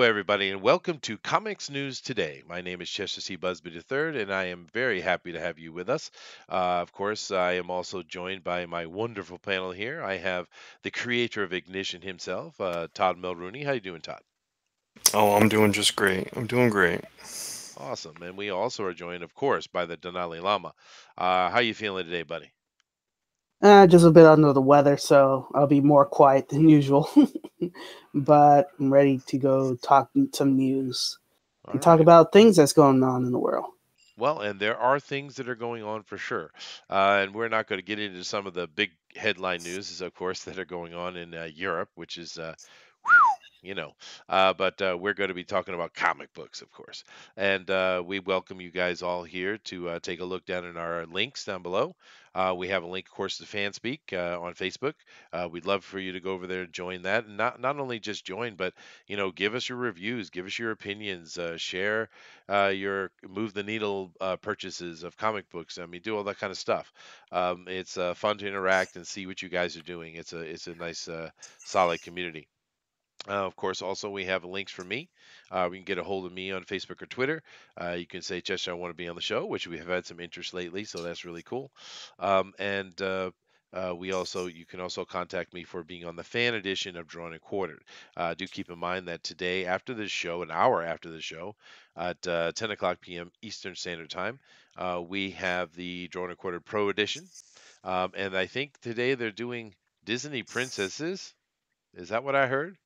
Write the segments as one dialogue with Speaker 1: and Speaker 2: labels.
Speaker 1: everybody, and welcome to Comics News Today. My name is Chester C. Busby III, and I am very happy to have you with us. Of course, I am also joined by my wonderful panel here. I have the creator of Ignition himself, Todd Mulrooney. How you doing, Todd?
Speaker 2: Oh, I'm doing just great. I'm doing great.
Speaker 1: Awesome. And we also are joined, of course, by the Denali Lama. How you feeling today, buddy?
Speaker 3: Just a bit under the weather, so I'll be more quiet than usual. But I'm ready to go talk some news
Speaker 1: All
Speaker 3: and talk
Speaker 1: right.
Speaker 3: about things that's going on in the world.
Speaker 1: Well, and there are things that are going on for sure. And we're not going to get into some of the big headline news, of course, that are going on in Europe, which is you know. But we're going to be talking about comic books, of course. And we welcome you guys all here to take a look down in our links down below. We have a link, of course, to FanSpeak on Facebook. We'd love for you to go over there and join that, and not only just join, but give us your reviews, give us your opinions, share your move the needle purchases of comic books. I mean, do all that kind of stuff. It's fun to interact and see what you guys are doing. It's a nice solid community. Of course, also we have links for me. We can get a hold of me on Facebook or Twitter. You can say, Chester, I want to be on the show, which we have had some interest lately, so that's really cool. And you can also contact me for being on the fan edition of Drawn and Quartered. Do keep in mind that today, after this show, an hour after the show, at 10 o'clock p.m. Eastern Standard Time, we have the Drawn and Quartered Pro edition. And I think today they're doing Disney princesses. Is that what I heard?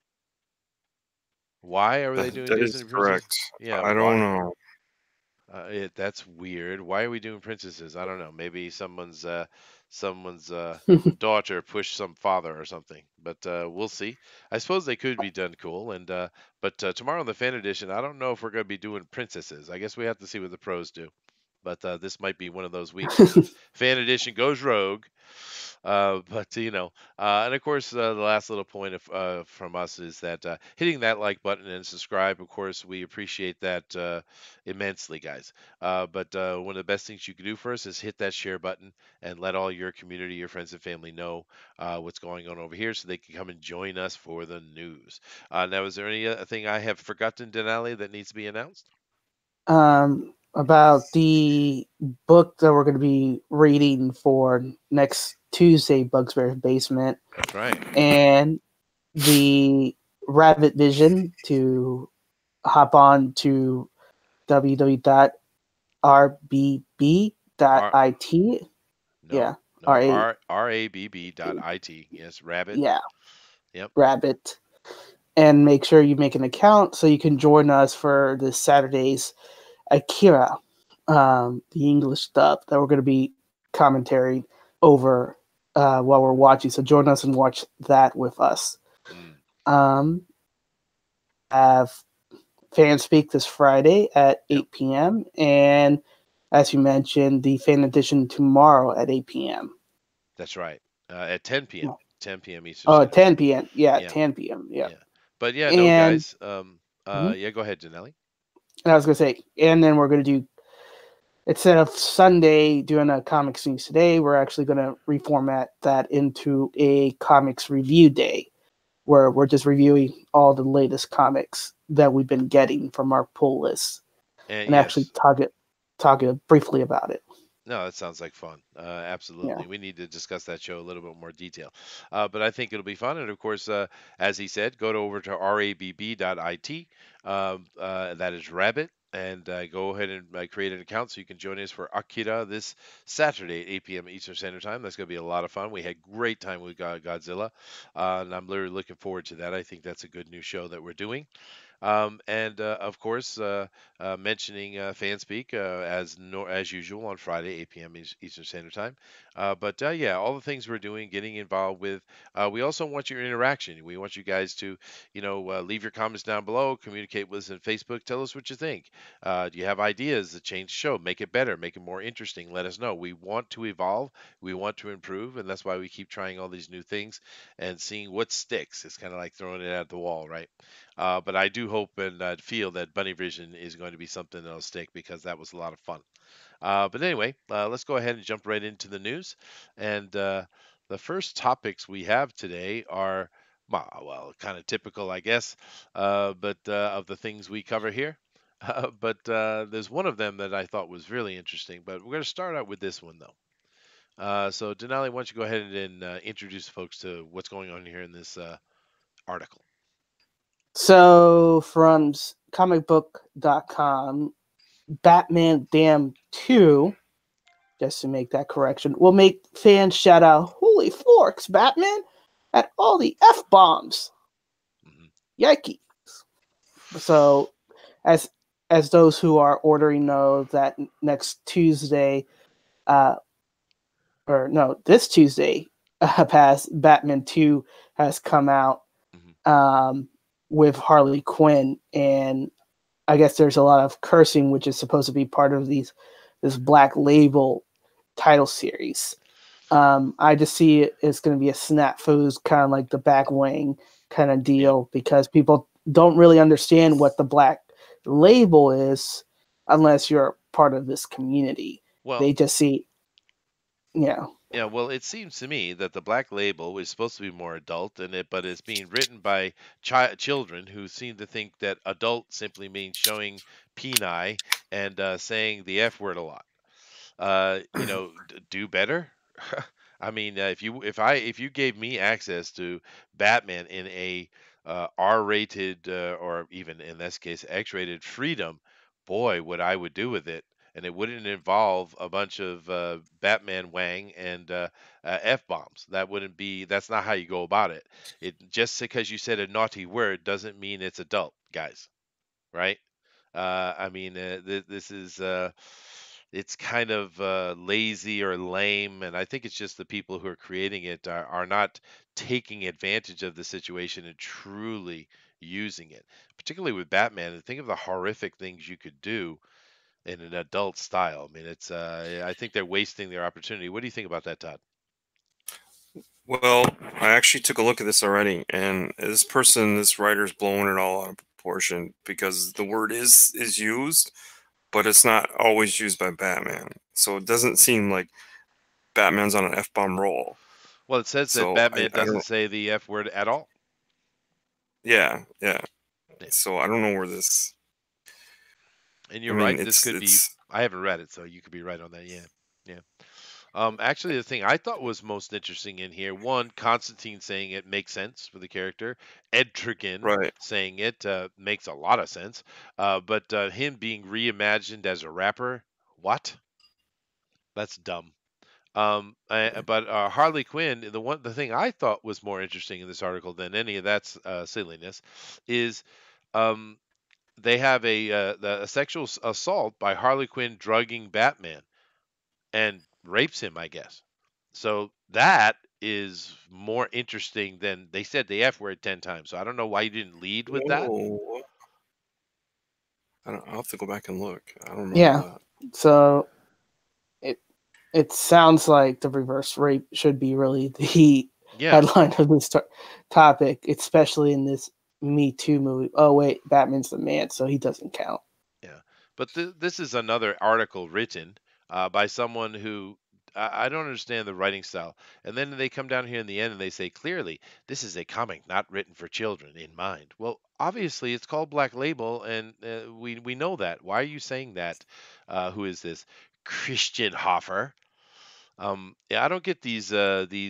Speaker 1: Why are they doing
Speaker 2: That is
Speaker 1: Disney princess?
Speaker 2: correct.
Speaker 1: Yeah,
Speaker 2: I don't
Speaker 1: why?
Speaker 2: know.
Speaker 1: That's weird. Why are we doing princesses? I don't know. Maybe someone's daughter pushed some father or something. But we'll see. I suppose they could be done cool. And but tomorrow in the fan edition, I don't know if we're going to be doing princesses. I guess we have to see what the pros do. But this might be one of those weeks where the fan edition goes rogue. And of course, the last little point from us is that hitting that like button and subscribe. Of course, we appreciate that immensely, guys. But one of the best things you can do for us is hit that share button and let all your community, your friends and family know what's going on over here, so they can come and join us for the news. Now, is there anything I have forgotten, Denali, that needs to be announced?
Speaker 3: About the book that we're going to be reading for next Tuesday, Bugsberry Basement,
Speaker 1: That's right.
Speaker 3: and the Rabbit Vision to hop on to
Speaker 1: R
Speaker 3: www.rbb.it.
Speaker 1: no
Speaker 3: Yeah,
Speaker 1: no
Speaker 3: R-A,
Speaker 1: rabb.it. Yes, Rabbit.
Speaker 3: yeah,
Speaker 1: Yep.
Speaker 3: Rabbit. And make sure you make an account so you can join us for this Saturday's Akira, the English dub that we're going to be commentary over while we're watching. So join us and watch that with us.
Speaker 1: Mm,
Speaker 3: Um, have fan speak this Friday at
Speaker 1: yep.
Speaker 3: 8 p.m. And as you mentioned, the fan edition tomorrow at 8 p.m.
Speaker 1: That's right. At 10 p.m. 10 p.m. Eastern
Speaker 3: Oh,
Speaker 1: Standard Time.
Speaker 3: 10 p.m. Yeah,
Speaker 1: Yeah,
Speaker 3: 10 p.m. Yeah.
Speaker 1: yeah. But yeah, no,
Speaker 3: And,
Speaker 1: guys.
Speaker 3: mhm.
Speaker 1: Yeah, go ahead, Janelli.
Speaker 3: And I was going to say, and then we're going to do, instead of Sunday doing a comics news today, we're actually going to reformat that into a comics review day where we're just reviewing all the latest comics that we've been getting from our pull list
Speaker 1: And
Speaker 3: and actually
Speaker 1: yes,
Speaker 3: talk briefly about it.
Speaker 1: no, that sounds like fun.
Speaker 3: Yeah.
Speaker 1: Absolutely. We need to discuss that show a little bit more detail. But I think it'll be fun. And of course, as he said, go to over to rabb.it. That is Rabbit. And go ahead and create an account so you can join us for Akira this Saturday at 8 p.m. Eastern Standard Time. That's going to be a lot of fun. We had great time with Godzilla, and I'm literally looking forward to that. I think that's a good new show that we're doing. And of course, mentioning FanSpeak as usual on Friday, 8 p.m. Eastern Standard Time. But yeah, all the things we're doing, getting involved with. We also want your interaction. We want you guys to, leave your comments down below, communicate with us on Facebook. Tell us what you think. Do you have ideas to change the show, make it better, make it more interesting? Let us know. We want to evolve, we want to improve, and that's why we keep trying all these new things and seeing what sticks. It's kind of like throwing it at the wall, right? But I do hope and feel that Bunny Vision is going to be something that'll stick because that was a lot of fun. But anyway, let's go ahead and jump right into the news. And the first topics we have today are Well, kind of typical, I guess, but of the things we cover here. But there's one of them that I thought was really interesting. But we're going to start out with this one, though. So, Denali, why don't you go ahead and introduce folks to what's going on here in this article?
Speaker 3: So from comicbook.com, Batman Damn 2, just to make that correction, will make fans shout out, "Holy forks, Batman!" at all the F-bombs.
Speaker 1: Mm-hmm.
Speaker 3: Yikes. So, as those who are ordering know, that next Tuesday, this Tuesday, past Batman 2 has come out with Harley Quinn, and I guess there's a lot of cursing, which is supposed to be part of this Black Label title series. I just see it's going to be a snafu, kind of like the Batwing kind of deal, because people don't really understand what the Black Label is unless you're part of this community.
Speaker 1: Well,
Speaker 3: they just see,
Speaker 1: Yeah, well, it seems to me that the Black Label is supposed to be more adult, but it's being written by children who seem to think that adult simply means showing peni and saying the F word a lot. Do better. I mean, if you gave me access to Batman in a R-rated or even in this case X-rated freedom, boy, what I would do with it, and it wouldn't involve a bunch of Batman Wang and F bombs. That's not how you go about it. It just because you said a naughty word doesn't mean it's adult, guys, right? I mean, this is it's kind of lazy or lame, and I think it's just the people who are creating it are not taking advantage of the situation and truly using it. Particularly with Batman, and think of the horrific things you could do in an adult style. I mean, I think they're wasting their opportunity. What do you think about that, Todd?
Speaker 2: Well, I actually took a look at this already, and this writer's blowing it all out of proportion, because the word is used, but it's not always used by Batman. So it doesn't seem like Batman's on an F-bomb roll.
Speaker 1: Well, it says that
Speaker 2: So
Speaker 1: Batman
Speaker 2: I
Speaker 1: doesn't
Speaker 2: don't.
Speaker 1: say the F word at all.
Speaker 2: Yeah.
Speaker 1: Yeah.
Speaker 2: So I don't know where this.
Speaker 1: And you're
Speaker 2: I mean,
Speaker 1: right. This could be. I haven't read it, so you could be right on that. Yeah. Yeah. Actually, the thing I thought was most interesting in here, one, Constantine saying it makes sense for the character. Etrigan
Speaker 2: right.
Speaker 1: saying it makes a lot of sense. But him being reimagined as a rapper, what? That's dumb. But Harley Quinn, the thing I thought was more interesting in this article than any of that silliness, is um, they have a sexual assault by Harley Quinn drugging Batman and rapes him, I guess. So that is more interesting than they said the F word 10 times. So I don't know why you didn't lead with that.
Speaker 2: Whoa. I'll have to go back and look. I don't remember that.
Speaker 3: So it sounds like the reverse rape should be really the headline of this topic, especially in this Me Too movie. Oh wait, Batman's the man, so he doesn't count.
Speaker 1: Yeah, but this is another article written by someone who I don't understand the writing style. And then they come down here in the end and they say clearly, this is a comic not written for children in mind. Well, obviously it's called Black Label, and we know that. Why are you saying that? Who is this? Christian Hoffer. Yeah, I don't get these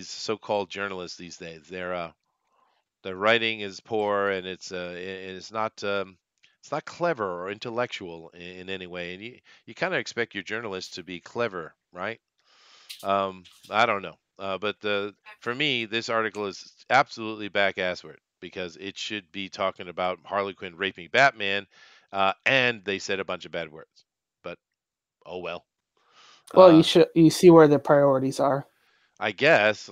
Speaker 1: so-called journalists these days. Their writing is poor, and it's not clever or intellectual in any way. And you kind of expect your journalists to be clever, right? I don't know. But for me, this article is absolutely back-assward because it should be talking about Harley Quinn raping Batman, and they said a bunch of bad words. But oh well.
Speaker 3: Well, you see where the priorities are.
Speaker 1: I guess.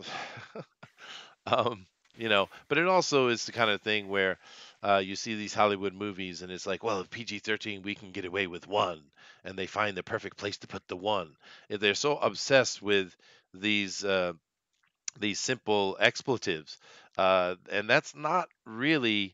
Speaker 1: But it also is the kind of thing where you see these Hollywood movies and it's like, well, if PG-13, we can get away with one, and they find the perfect place to put the one. They're so obsessed with these simple expletives, and that's not really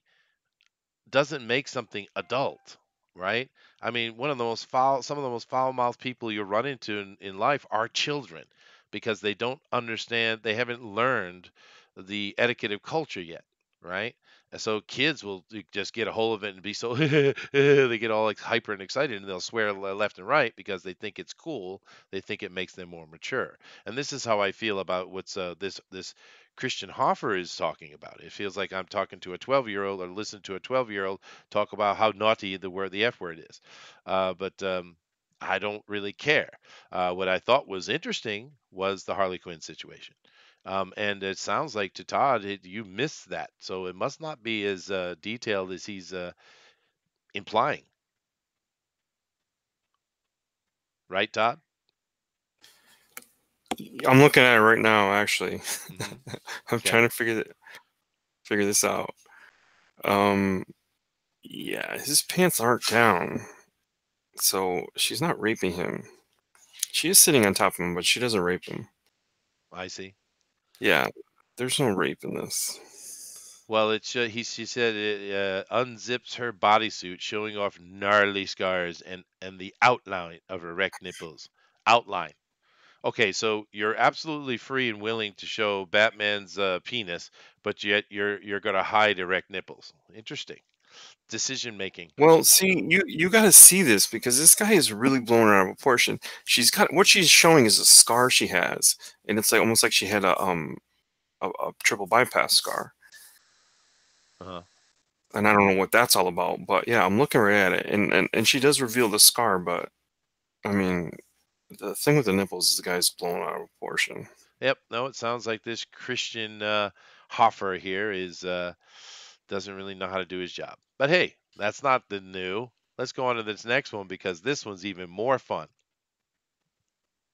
Speaker 1: doesn't make something adult, right? I mean, some of the most foul-mouthed people you run into in life are children because they don't understand, they haven't learned the etiquette of culture yet, right? And so kids will just get a hold of it and be so they get all like hyper and excited, and they'll swear left and right because they think it's cool. They think it makes them more mature. And this is how I feel about what's this Christian Hoffer is talking about. It feels like I'm talking to a 12-year-old or listen to a 12-year-old talk about how naughty the F word is. But I don't really care. What I thought was interesting was the Harley Quinn situation. And it sounds like to Todd, you missed that. So it must not be as detailed as he's implying. Right, Todd?
Speaker 2: I'm looking at it right now, actually.
Speaker 1: Mhm.
Speaker 2: I'm
Speaker 1: Okay.
Speaker 2: trying to figure this out. Yeah, his pants aren't down, so she's not raping him. She is sitting on top of him, but she doesn't rape him.
Speaker 1: I see.
Speaker 2: Yeah, there's no rape in this.
Speaker 1: Well, she said it unzips her bodysuit, showing off gnarly scars and the outline of erect nipples. Outline. Okay, so you're absolutely free and willing to show Batman's penis, but yet you're gonna hide erect nipples. Interesting decision making.
Speaker 2: Well, see, you got to see this because this guy is really blown out of proportion. She's got what she's showing is a scar she has, and it's like almost like she had a triple bypass scar.
Speaker 1: Uh-huh.
Speaker 2: And I don't know what that's all about, but yeah, I'm looking right at it, and she does reveal the scar, but I mean, the thing with the nipples is the guy's blown out of proportion.
Speaker 1: Yep. No, it sounds like this Christian Hoffer here is doesn't really know how to do his job. But hey, that's not the new. Let's go on to this next one because this one's even more fun.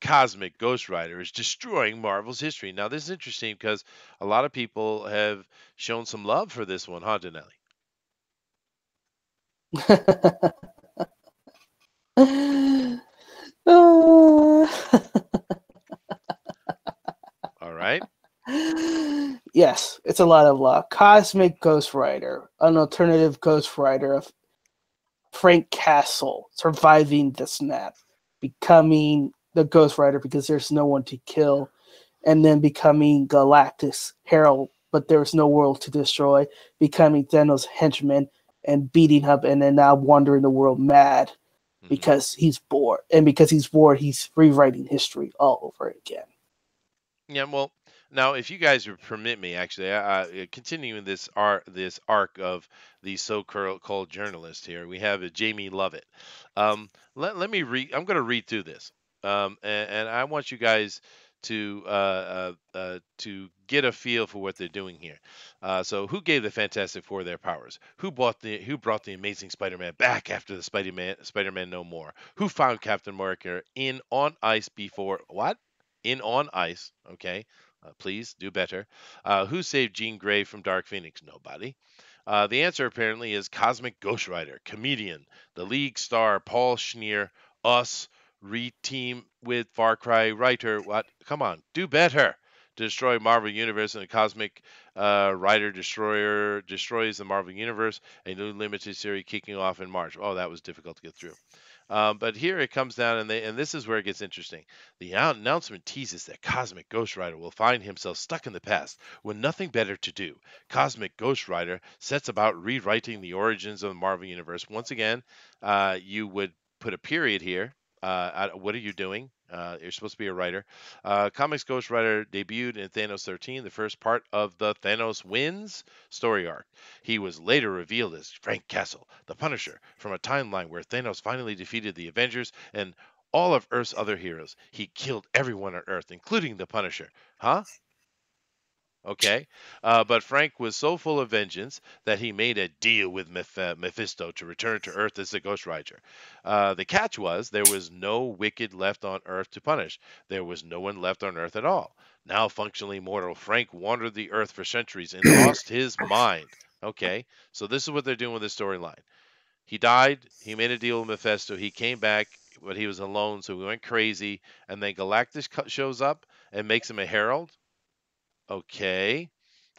Speaker 1: Cosmic Ghost Rider is destroying Marvel's history. Now, this is interesting because a lot of people have shown some love for this one, huh, Denelli? All right.
Speaker 3: Yes, it's a lot of love. Cosmic Ghost Rider, an alternative Ghost Rider of Frank Castle surviving the snap, becoming the Ghost Rider because there's no one to kill, and then becoming Galactus Herald, but there's no world to destroy, becoming Thanos' henchman and beating up, and then now wandering the world mad because he's bored. And because he's bored, he's rewriting history all over again.
Speaker 1: Yeah, well, now if you guys would permit me, actually, continuing this arc of the so-called journalist here, we have Jamie Lovett. Let me read. I'm going to read through this, and I want you guys to get a feel for what they're doing here. So, who gave the Fantastic Four their powers? Who brought the Amazing Spider-Man back after the Spider-Man No More? Who found Captain America in on ice before what? In on ice. Okay. Please do better. Who saved Jean Grey from Dark Phoenix? Nobody. The answer apparently is Cosmic Ghost Rider, comedian, the League star Paul Schneer, us, re-team with Far Cry writer. What? Come on, do better. To destroy Marvel Universe, and the Cosmic Rider Destroyer destroys the Marvel Universe, a new limited series kicking off in March. Oh, that was difficult to get through. But here it comes down, and this is where it gets interesting. The announcement teases that Cosmic Ghost Rider will find himself stuck in the past with nothing better to do. Cosmic Ghost Rider sets about rewriting the origins of the Marvel Universe. Once again, you would put a period here. What are you doing? You're supposed to be a writer. Comics Ghost Rider debuted in Thanos 13, the first part of the Thanos Wins story arc. He was later revealed as Frank Castle, the Punisher, from a timeline where Thanos finally defeated the Avengers and all of Earth's other heroes. He killed everyone on Earth, including the Punisher. Huh? Okay. But Frank was so full of vengeance that he made a deal with Mephisto to return to Earth as the Ghost Rider. The catch was there was no wicked left on Earth to punish. There was no one left on Earth at all. Now functionally mortal, Frank wandered the Earth for centuries and lost his mind. Okay. So this is what they're doing with this storyline. He died. He made a deal with Mephisto. He came back, but he was alone, so he went crazy. And then Galactus shows up and makes him a herald. Okay.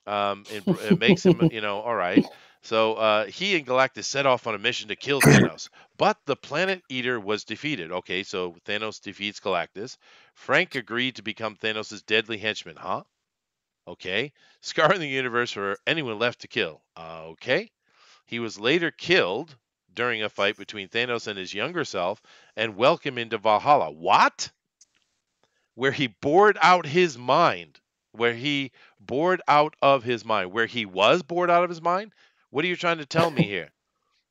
Speaker 1: It makes him, all right. So he and Galactus set off on a mission to kill Thanos, but the Planet Eater was defeated. Okay, so Thanos defeats Galactus. Frank agreed to become Thanos' deadly henchman, huh? Okay. Scar in the universe for anyone left to kill. Okay. He was later killed during a fight between Thanos and his younger self and welcomed into Valhalla. What? Where he bored out his mind. Where he bored out of his mind. Where he was bored out of his mind? What are you trying to tell me here?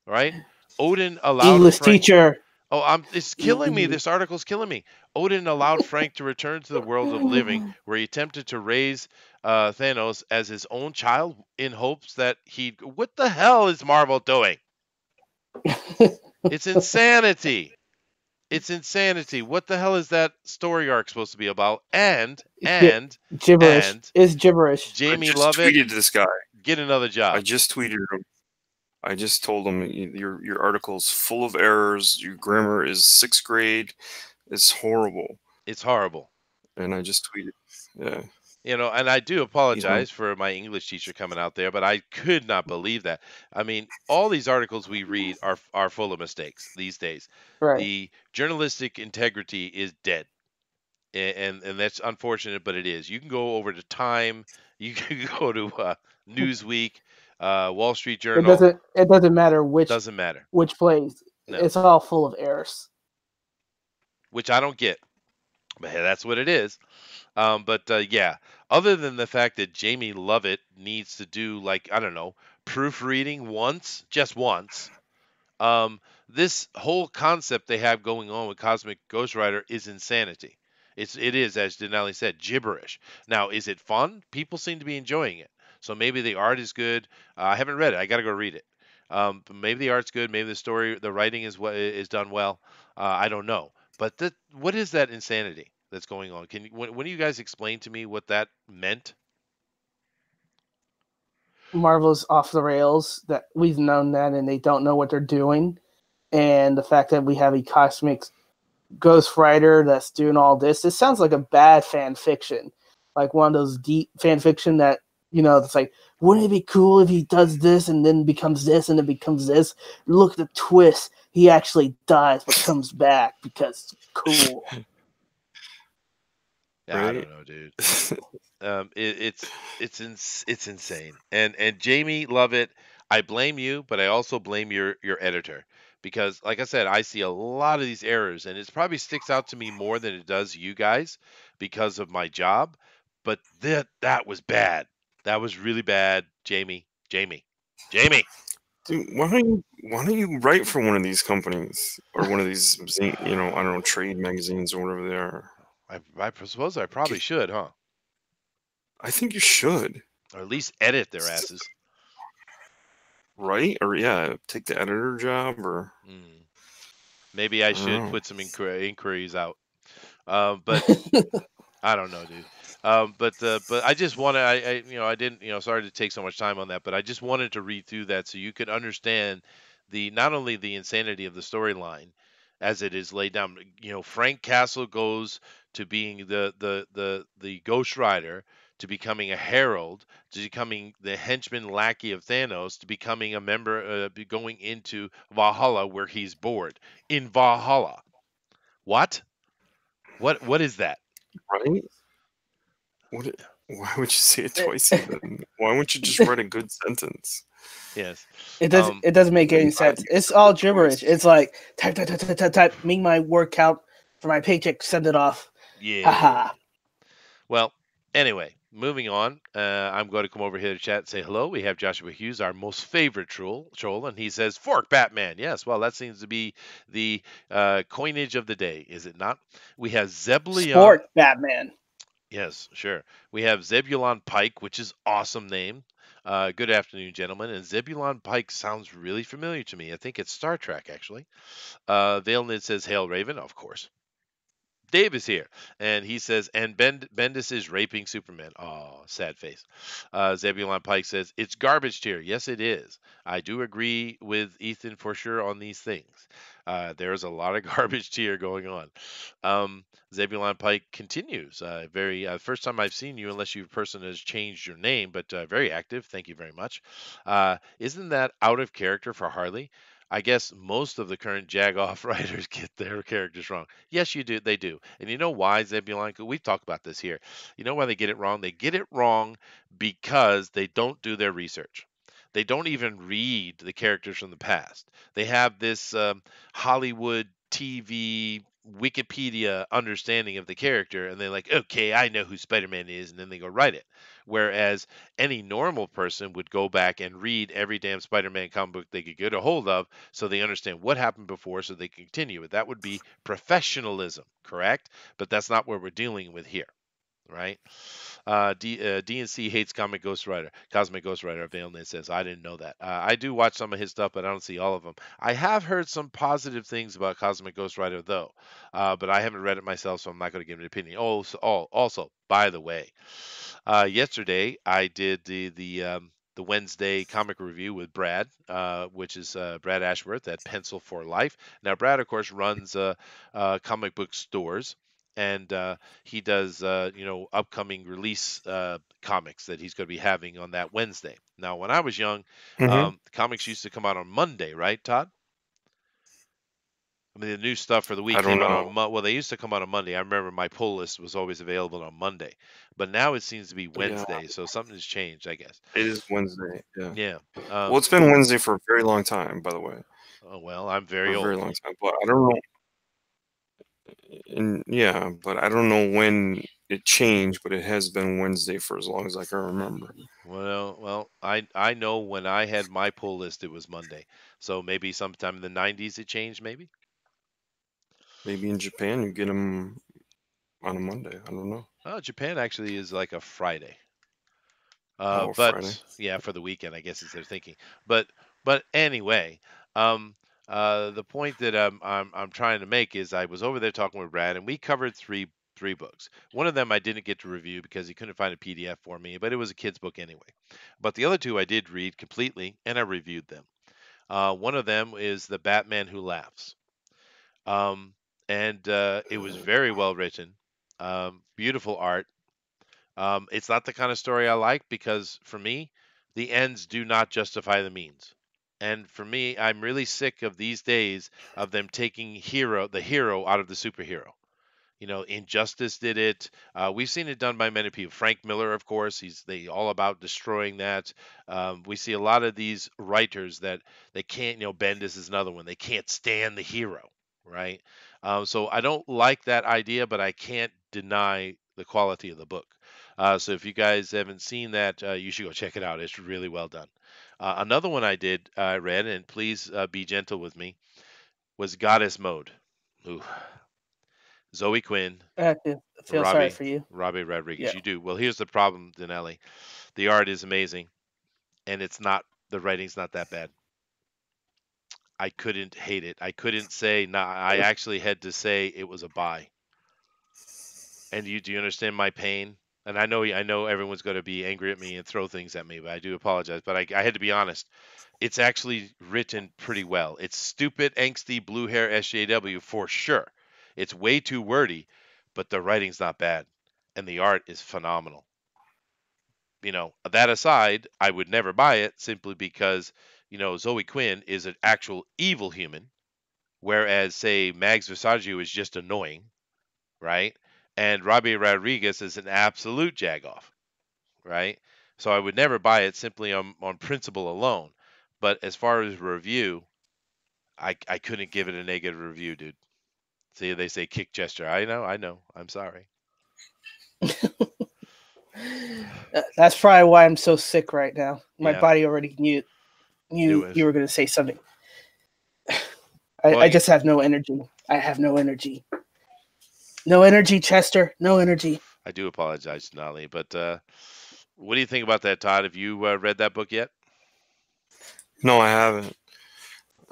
Speaker 1: Right? Odin allowed
Speaker 3: English
Speaker 1: Frank.
Speaker 3: teacher.
Speaker 1: Oh, it's killing me. This article's killing me. Odin allowed Frank to return to the world of living, where he attempted to raise Thanos as his own child in hopes that he'd. What the hell is Marvel doing? It's insanity. It's insanity. What the hell is that story arc supposed to be about? And
Speaker 3: Gibberish. It's gibberish.
Speaker 1: Jamie
Speaker 2: I just
Speaker 1: Lovett,
Speaker 2: tweeted this guy.
Speaker 1: get another job.
Speaker 2: I just tweeted him. I just told him your article's full of errors. Your grammar is 6th grade. It's horrible.
Speaker 1: It's horrible.
Speaker 2: And I just tweeted. Yeah.
Speaker 1: You know, and I do apologize for my English teacher coming out there, but I could not believe that. I mean, all these articles we read are full of mistakes these days.
Speaker 3: Right.
Speaker 1: The journalistic integrity is dead, and that's unfortunate, but it is. You can go over to Time, you can go to Newsweek, Wall Street Journal.
Speaker 3: It doesn't matter which place.
Speaker 1: No.
Speaker 3: It's all full of errors.
Speaker 1: Which I don't get, but hey, that's what it is. Yeah, other than the fact that Jamie Lovett needs to do, like, I don't know, proofreading just once, this whole concept they have going on with Cosmic Ghost Rider is insanity. It is, as Denali said, gibberish. Now, is it fun? People seem to be enjoying it. So maybe the art is good. I haven't read it. I got to go read it. But maybe the art's good. Maybe the writing is done well. I don't know. But what is that insanity that's going on? When you guys explain to me what that meant?
Speaker 3: Marvel's off the rails. That we've known that, and they don't know what they're doing. And the fact that we have a Cosmic Ghost Rider that's doing all this. This sounds like a bad fan fiction, like one of those deep fan fiction that, you know, it's like, wouldn't it be cool if he does this and then becomes this and then becomes this? Look at the twist. He actually dies but comes back because it's cool.
Speaker 1: Yeah, right? I don't know, dude. It's insane. And Jamie Lovett, I blame you, but I also blame your editor. Because, like I said, I see a lot of these errors, and it probably sticks out to me more than it does you guys because of my job. But that was bad. That was really bad, Jamie.
Speaker 2: Dude, why don't you write for one of these companies or one of these, you know, I don't know, trade magazines or whatever they are?
Speaker 1: I suppose I probably should, huh?
Speaker 2: I think you should.
Speaker 1: Or at least edit their asses.
Speaker 2: Right? Or yeah, take the editor job, or
Speaker 1: maybe I should put some inquiries out. But I don't know, dude. But I just wanted, I didn't, sorry to take so much time on that, but I just wanted to read through that so you could understand not only the insanity of the storyline as it is laid down. You know, Frank Castle goes to being the Ghost Rider, to becoming a herald, to becoming the henchman lackey of Thanos, to becoming a member, going into Valhalla where he's bored. In Valhalla. What? What is that?
Speaker 2: Right? Why would you say it twice even? Why wouldn't you just write a good sentence?
Speaker 1: Yes.
Speaker 3: It doesn't make any sense. It's all gibberish. It's like type, make my work count for my paycheck, send it off.
Speaker 1: Yeah. Haha. Well, anyway, moving on. I'm going to come over here to chat and say hello. We have Joshua Hughes, our most favorite troll, and he says, "Fork Batman." Yes, well, that seems to be the coinage of the day, is it not? We have Zebulon.
Speaker 3: Fork Batman.
Speaker 1: Yes, sure. We have Zebulon Pike, which is awesome name. Good afternoon, gentlemen. And Zebulon Pike sounds really familiar to me. I think it's Star Trek, actually. Valenid says, "Hail Raven," of course. Dave is here, and he says, and Bendis is raping Superman. Oh, sad face. Zebulon Pike says, "It's garbage tier." Yes, it is. I do agree with Ethan for sure on these things. There's a lot of garbage tier going on. Zebulon Pike continues. First time I've seen you, unless your person has changed your name, but very active. Thank you very much. Isn't that out of character for Harley? I guess most of the current Jagoff writers get their characters wrong. Yes, you do. They do. And you know why, Zebulanka? We've talked about this here. You know why they get it wrong? They get it wrong because they don't do their research. They don't even read the characters from the past. They have this Hollywood TV Wikipedia understanding of the character, and they're like, okay, I know who Spider-Man is, and then they go write it. Whereas any normal person would go back and read every damn Spider-Man comic book they could get a hold of so they understand what happened before so they can continue it. That would be professionalism, correct? But that's not what we're dealing with here, right? DNC hates Cosmic Ghost Rider. Vailnet says, I didn't know that. I do watch some of his stuff, but I don't see all of them. I have heard some positive things about Cosmic Ghost Rider, though, but I haven't read it myself, so I'm not going to give an opinion. Also, by the way, yesterday I did the Wednesday comic review with Brad, which is Brad Ashworth at Pencil for Life. Now, Brad, of course, runs comic book stores, and he does upcoming release comics that he's going to be having on that Wednesday. Now, when I was young, comics used to come out on Monday, right, Todd? I mean, the new stuff for the week came out on well, they used to come out on Monday. I remember my pull list was always available on Monday, but now it seems to be Wednesday. So something has changed, I guess.
Speaker 2: It is Wednesday. Yeah.
Speaker 1: Yeah.
Speaker 2: Well, it's been Wednesday for a very long time, by the way.
Speaker 1: Oh well, I'm very old.
Speaker 2: Very long time, but I don't know. And yeah, but I don't know when it changed, but it has been Wednesday for as long as I can remember.
Speaker 1: Well, I know when I had my pull list, it was Monday. So maybe sometime in the 90s it changed, maybe.
Speaker 2: Maybe in Japan you get them on a Monday. I don't know.
Speaker 1: Oh, Japan actually is like a Friday.
Speaker 2: But
Speaker 1: Friday. Yeah, for the weekend, I guess is their thinking. But anyway, the point that I'm trying to make is I was over there talking with Brad, and we covered three books. One of them I didn't get to review because he couldn't find a PDF for me, but it was a kid's book anyway. But the other two I did read completely, and I reviewed them. One of them is The Batman Who Laughs. And it was very well written, beautiful art. It's not the kind of story I like because for me, the ends do not justify the means. And for me, I'm really sick of these days of them taking the hero out of the superhero. You know, Injustice did it. We've seen it done by many people. Frank Miller, of course, they all about destroying that. We see a lot of these writers that they can't. Bendis is another one. They can't stand the hero, right? So I don't like that idea, but I can't deny the quality of the book. So if you guys haven't seen that, you should go check it out. It's really well done. Another one I read, and please be gentle with me, was Goddess Mode. Ooh. Zoe Quinn.
Speaker 3: I feel sorry for you.
Speaker 1: Robbie Rodriguez. Yeah. You do. Well, here's the problem, Denelli. The art is amazing, and the writing's not that bad. I couldn't hate it. I couldn't say, I actually had to say it was a buy. And do you understand my pain? And I know everyone's going to be angry at me and throw things at me, but I do apologize. But I had to be honest. It's actually written pretty well. It's stupid, angsty, blue hair SJW for sure. It's way too wordy, but the writing's not bad, and the art is phenomenal. That aside, I would never buy it simply because, Zoe Quinn is an actual evil human, whereas, say, Mags Versaggio is just annoying, right? And Robbie Rodriguez is an absolute jagoff, right? So I would never buy it simply on principle alone. But as far as review, I couldn't give it a negative review, dude. See, they say kick gesture. I know. I'm sorry.
Speaker 3: That's probably why I'm so sick right now. My body already knew you were going to say something. I just have no energy. I have no energy. No energy, Chester. No energy.
Speaker 1: I do apologize, Denali. But what do you think about that, Todd? Have you read that book yet?
Speaker 2: No, I haven't.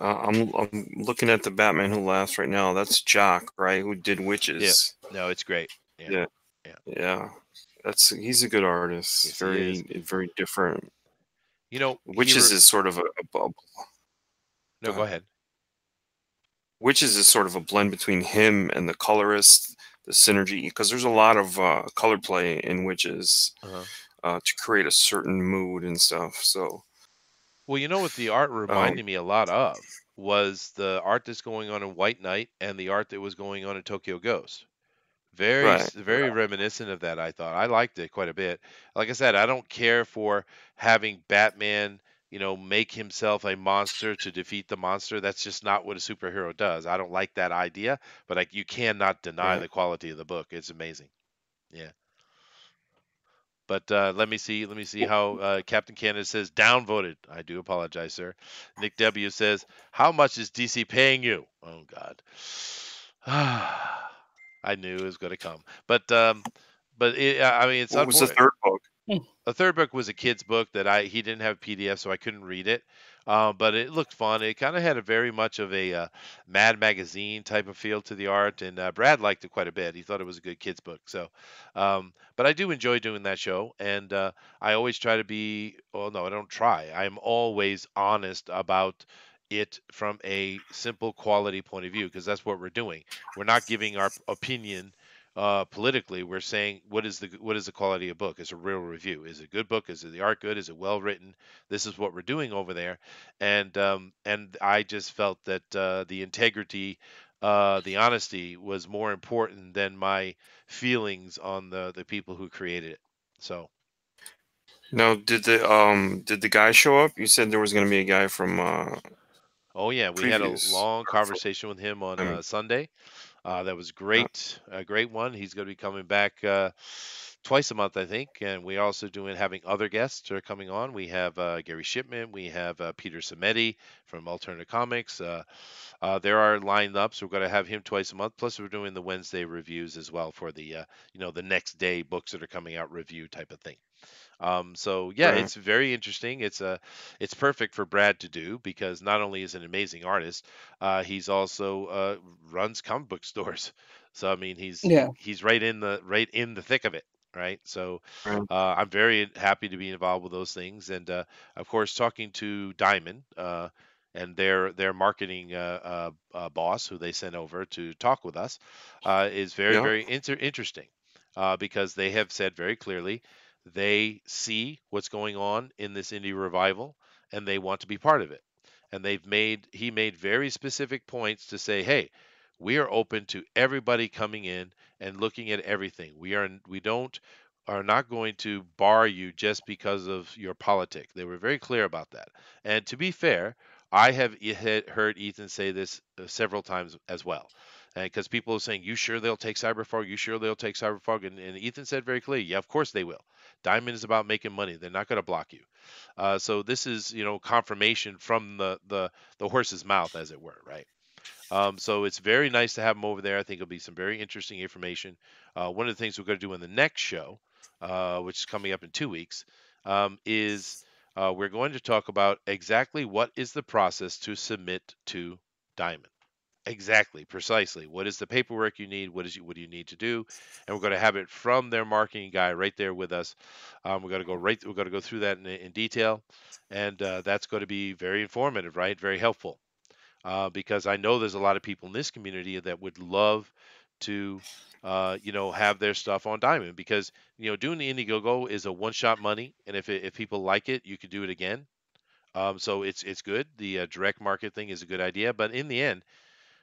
Speaker 2: I'm looking at The Batman Who Laughs right now. That's Jock, right? Who did Witches?
Speaker 1: Yeah. No, it's great.
Speaker 2: Yeah. He's a good artist. Yes, very different. Witches is sort of a
Speaker 1: No, go ahead.
Speaker 2: Witches is sort of a blend between him and the colorist, the synergy, because there's a lot of color play in Witches to create a certain mood and stuff. So.
Speaker 1: Well, what the art reminded me a lot of was the art that's going on in White Knight and the art that was going on in Tokyo Ghost. Very,
Speaker 2: Right.
Speaker 1: very reminiscent of that, I thought. I liked it quite a bit. Like I said, I don't care for having Batman, make himself a monster to defeat the monster. That's just not what a superhero does. I don't like that idea, but like you cannot deny
Speaker 2: Right.
Speaker 1: the quality of the book. It's amazing. Yeah. But let me see how Captain Canada says downvoted. I do apologize, sir. Nick W says, "How much is DC paying you?" Oh God. I knew it was going to come, but I mean, it's
Speaker 2: What was the
Speaker 1: unfortunate.
Speaker 2: third book?
Speaker 1: The third book was a kid's book that he didn't have PDF, so I couldn't read it. But it looked fun. It kind of had a very much of a Mad Magazine type of feel to the art, and Brad liked it quite a bit. He thought it was a good kid's book. So, but I do enjoy doing that show, and I always try to be. Well, no, I don't try. I am always honest about it from a simple quality point of view because that's what we're doing. We're not giving our opinion politically. We're saying what is the quality of book? Is a real review? Is it a good book? Is it the art good? Is it well written? This is what we're doing over there, and I just felt that the integrity, the honesty was more important than my feelings on the people who created it. So.
Speaker 2: Now, did the guy show up? You said there was going to be a guy from
Speaker 1: Oh yeah, we had a
Speaker 2: previous.
Speaker 1: long conversation with him on
Speaker 2: From,
Speaker 1: Sunday. That was
Speaker 2: uh,
Speaker 1: great, a great one. He's going to be coming back twice a month, I think, and we also having other guests who are coming on. We have Gary Shipman, we have Peter Samedi from Alternative Comics. There are lined up, so we're going to have him twice a month. Plus, we're doing the Wednesday reviews as well for the next day books that are coming out review type of thing. So yeah,
Speaker 2: right.
Speaker 1: it's very interesting. It's perfect for Brad to do because not only is he an amazing artist, he's also runs comic book stores. So I mean,
Speaker 3: Yeah.
Speaker 1: he's right in the thick of it, right? So
Speaker 2: Right.
Speaker 1: I'm very happy to be involved with those things, and of course, talking to Diamond. And their marketing boss, who they sent over to talk with us, is very
Speaker 2: Yeah.
Speaker 1: very interesting because they have said very clearly they see what's going on in this indie revival and they want to be part of it. And he made very specific points to say, "Hey, we are open to everybody coming in and looking at everything. We are not going to bar you just because of your politic." They were very clear about that. And to be fair, I have heard Ethan say this several times as well. Because people are saying, "You sure they'll take Cyberfog? You sure they'll take Cyberfog?" And Ethan said very clearly, "Yeah, of course they will. Diamond is about making money. They're not going to block you." So this is, confirmation from the horse's mouth, as it were, right? So it's very nice to have them over there. I think it'll be some very interesting information. One of the things we're going to do in the next show, which is coming up in 2 weeks, is we're going to talk about exactly what is the process to submit to Diamond. Exactly, precisely. What is the paperwork you need? What do you need to do? And we're going to have it from their marketing guy right there with us. We're going to go through that in detail, and that's going to be very informative, right? Very helpful, because I know there's a lot of people in this community that would love to, have their stuff on Diamond because doing the Indiegogo is a one-shot money, and if people like it, you could do it again. So it's good. The direct market thing is a good idea, but in the end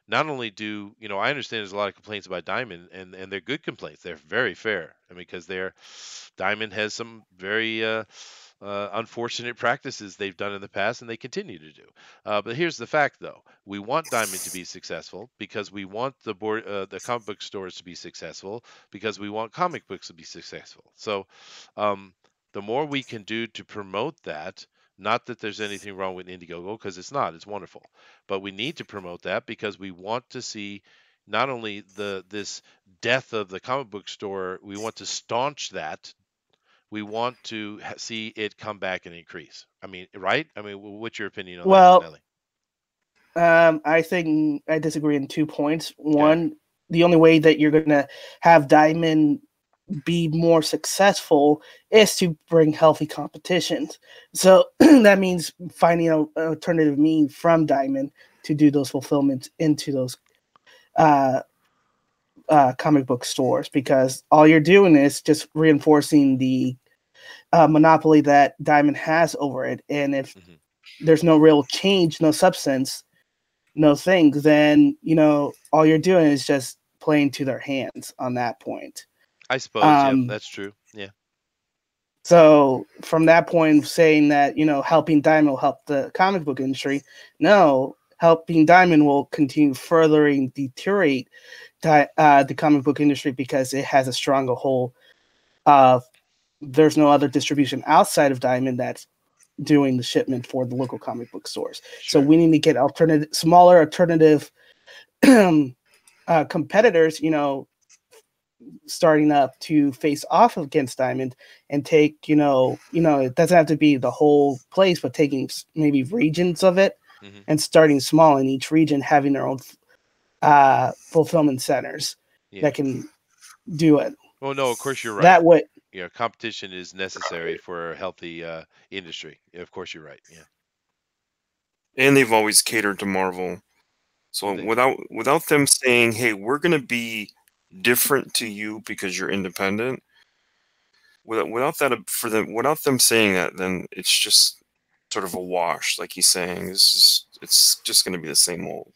Speaker 1: not only I understand there's a lot of complaints about Diamond, and they're good complaints. They're very fair. I mean, because Diamond has some very unfortunate practices they've done in the past, and they continue to do. But here's the fact, though: we want Diamond to be successful because we want the comic book stores to be successful because we want comic books to be successful. So, um, the more we can do to promote that. Not that there's anything wrong with Indiegogo, because it's not. It's wonderful, but we need to promote that because we want to see not only this death of the comic book store, we want to staunch that. We want to see it come back and increase. I mean, right? I mean, what's your opinion on that,
Speaker 3: Well,
Speaker 1: Nelly?
Speaker 3: I think I disagree in 2 points.
Speaker 1: Okay.
Speaker 3: One, the only way that you're going to have Diamond be more successful is to bring healthy competitions. So that means finding an alternative means from Diamond to do those fulfillments into those comic book stores, because all you're doing is just reinforcing the monopoly that Diamond has over it. And if
Speaker 1: Hmm.
Speaker 3: there's no real change, no substance, things, then all you're doing is just playing to their hands on that point.
Speaker 1: I suppose, yeah, that's true. Yeah.
Speaker 3: So from that point, saying that helping Diamond will help the comic book industry, no, helping Diamond will continue furthering deteriorate the comic book industry because it has a stronger hold. There's no other distribution outside of Diamond that's doing the shipment for the local comic book stores.
Speaker 1: Sure.
Speaker 3: So we need to get smaller alternative competitors, starting up to face off against Diamond and take, it doesn't have to be the whole place, but taking maybe regions of it and starting small in each region, having their own fulfillment centers that can do it.
Speaker 1: Well, no, of course you're right.
Speaker 3: That way,
Speaker 1: competition is necessary for a healthy industry. Of course you're right. Yeah.
Speaker 2: And they've always catered to Marvel. So without them saying, "Hey, we're going to be different to you because you're independent," without them saying that, then it's just sort of a wash, like he's saying. It's just going to be the same old,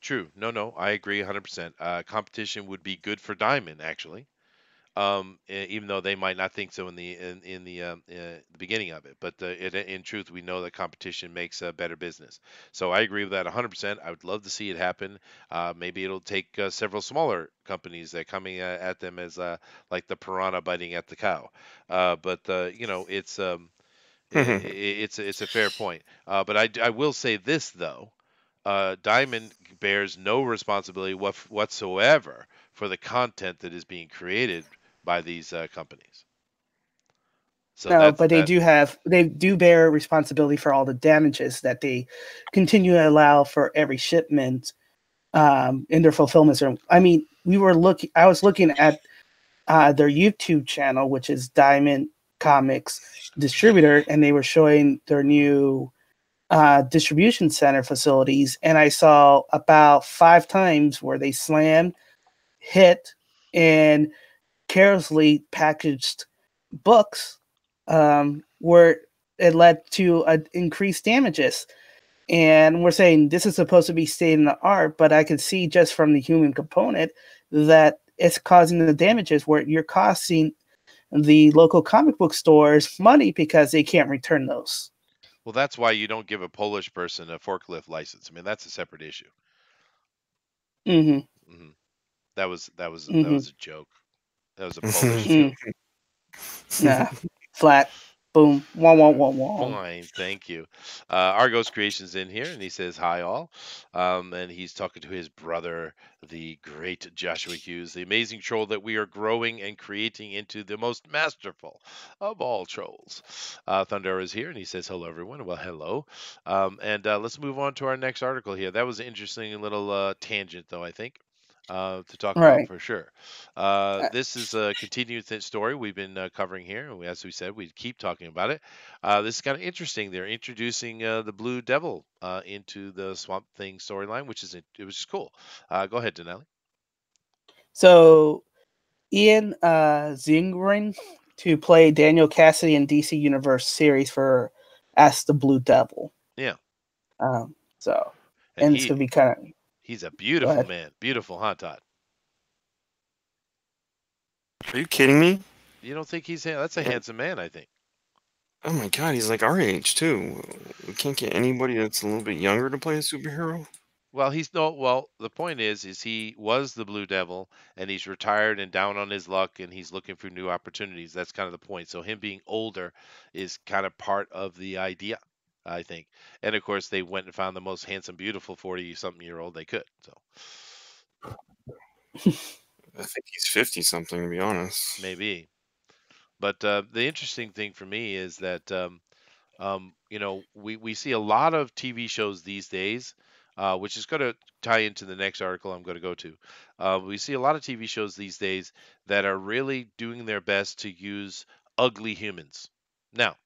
Speaker 1: True. No, I agree 100%. Competition would be good for Diamond, actually. Even though they might not think so in the beginning of it, but in truth, we know that competition makes a better business. So I agree with that 100%. I would love to see it happen. Maybe it'll take several smaller companies that coming at them as like the piranha biting at the cow. But it's it's a fair point. But I will say this though. Diamond bears no responsibility whatsoever for the content that is being created by these companies. So
Speaker 3: no, but they do bear responsibility for all the damages that they continue to allow for every shipment in their fulfillment center. I mean, I was looking at their YouTube channel, which is Diamond Comics Distributor, and they were showing their new distribution center facilities, and I saw about 5 times where they slammed, hit, and carelessly packaged books where it led to increased damages. And we're saying this is supposed to be state of the art, but I can see just from the human component that it's causing the damages where you're costing the local comic book stores money because they can't return those.
Speaker 1: Well, that's why you don't give a Polish person a forklift license. I mean, that's a separate issue. That was a joke. That was a Polish joke.
Speaker 3: Nah, flat. Boom. Wah, wah, wah, wah.
Speaker 1: Fine, thank you. Argos Creations in here, and he says, hi, all. And he's talking to his brother, the great Joshua Hughes, the amazing troll that we are growing and creating into the most masterful of all trolls. Thunder is here, and he says, hello, everyone. Well, hello. And let's move on to our next article here. That was an interesting little tangent, though, I think. To talk about for sure. This is a continued story we've been covering here, and as we said, we keep talking about it. This is kind of interesting. They're introducing the Blue Devil into the Swamp Thing storyline, which is cool. Go ahead, Denali.
Speaker 3: So, Ian Ziering to play Daniel Cassidy in DC Universe series as the Blue Devil.
Speaker 1: Yeah.
Speaker 3: And it's gonna be kind of.
Speaker 1: He's a beautiful man. Beautiful, huh, Todd?
Speaker 2: Are you kidding me?
Speaker 1: You don't think that's a handsome man, I think.
Speaker 2: Oh my god, he's like our age too. We can't get anybody that's a little bit younger to play a superhero?
Speaker 1: Well, the point is he was the Blue Devil and he's retired and down on his luck and he's looking for new opportunities. That's kind of the point. So him being older is kind of part of the idea, I think. And of course, they went and found the most handsome, beautiful 40-something-year-old they could. So
Speaker 2: I think he's 50-something, to be honest.
Speaker 1: Maybe. But the interesting thing for me is that, we see a lot of TV shows these days, which is going to tie into the next article I'm going to go to. We see a lot of TV shows these days that are really doing their best to use ugly humans. Now,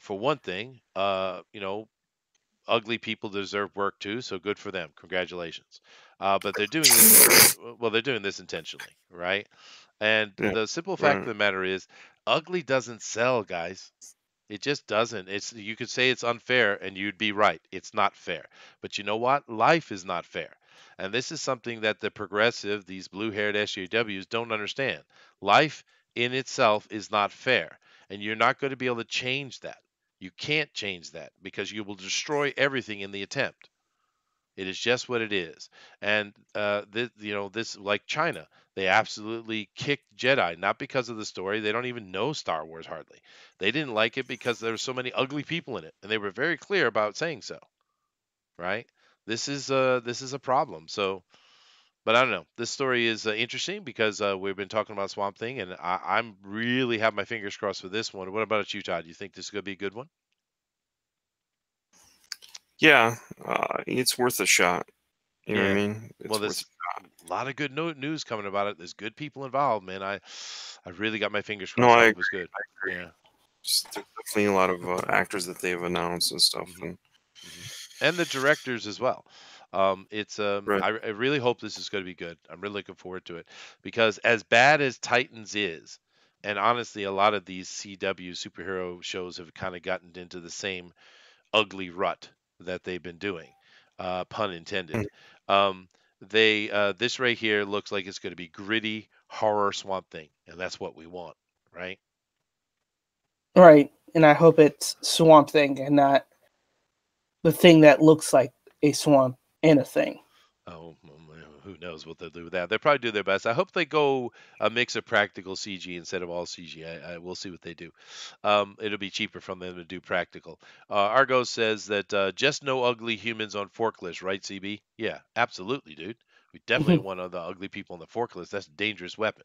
Speaker 1: for one thing, ugly people deserve work too, so good for them. Congratulations. But they're doing this intentionally, right? And the simple fact of the matter is, ugly doesn't sell, guys. It just doesn't. You could say it's unfair and you'd be right. It's not fair. But you know what? Life is not fair. And this is something that the progressive, these blue-haired SJWs don't understand. Life in itself is not fair, and you're not going to be able to change that. You can't change that because you will destroy everything in the attempt. It is just what it is. And this like China, they absolutely kicked Jedi not because of the story. They don't even know Star Wars hardly. They didn't like it because there were so many ugly people in it, and they were very clear about saying so. Right? This is a problem. So, but I don't know. This story is interesting because we've been talking about Swamp Thing, and I'm really have my fingers crossed for this one. What about you, Todd? Do you think this is going to be a good one?
Speaker 2: Yeah, it's worth a shot. You know what I
Speaker 1: Yeah.
Speaker 2: mean? It's
Speaker 1: Well,
Speaker 2: worth
Speaker 1: there's a lot of good news coming about it. There's good people involved, man. I really got my fingers
Speaker 2: No,
Speaker 1: crossed. I
Speaker 2: I
Speaker 1: hope
Speaker 2: agree.
Speaker 1: it's good.
Speaker 2: I agree.
Speaker 1: Yeah.
Speaker 2: There's definitely a lot of actors that they've announced and stuff.
Speaker 1: hmm
Speaker 2: And
Speaker 1: hmm And the directors as well. It's
Speaker 2: right.
Speaker 1: I really hope this is going to be good. I'm really looking forward to it because as bad as Titans is, and honestly, a lot of these CW superhero shows have kind of gotten into the same ugly rut that they've been doing, pun intended. Um, they this right here looks like it's going to be gritty horror Swamp Thing, and that's what we want, right?
Speaker 3: Right. And I hope it's Swamp Thing and not the thing that looks like a swamp and a thing.
Speaker 1: Oh, who knows what they'll do with that? They'll probably do their best. I hope they go a mix of practical CG instead of all CG. We'll see what they do. It'll be cheaper from them to do practical. Argo says that just no ugly humans on forklifts, right, CB? Yeah, absolutely, dude. We definitely want the ugly people on the forklifts. That's a dangerous weapon.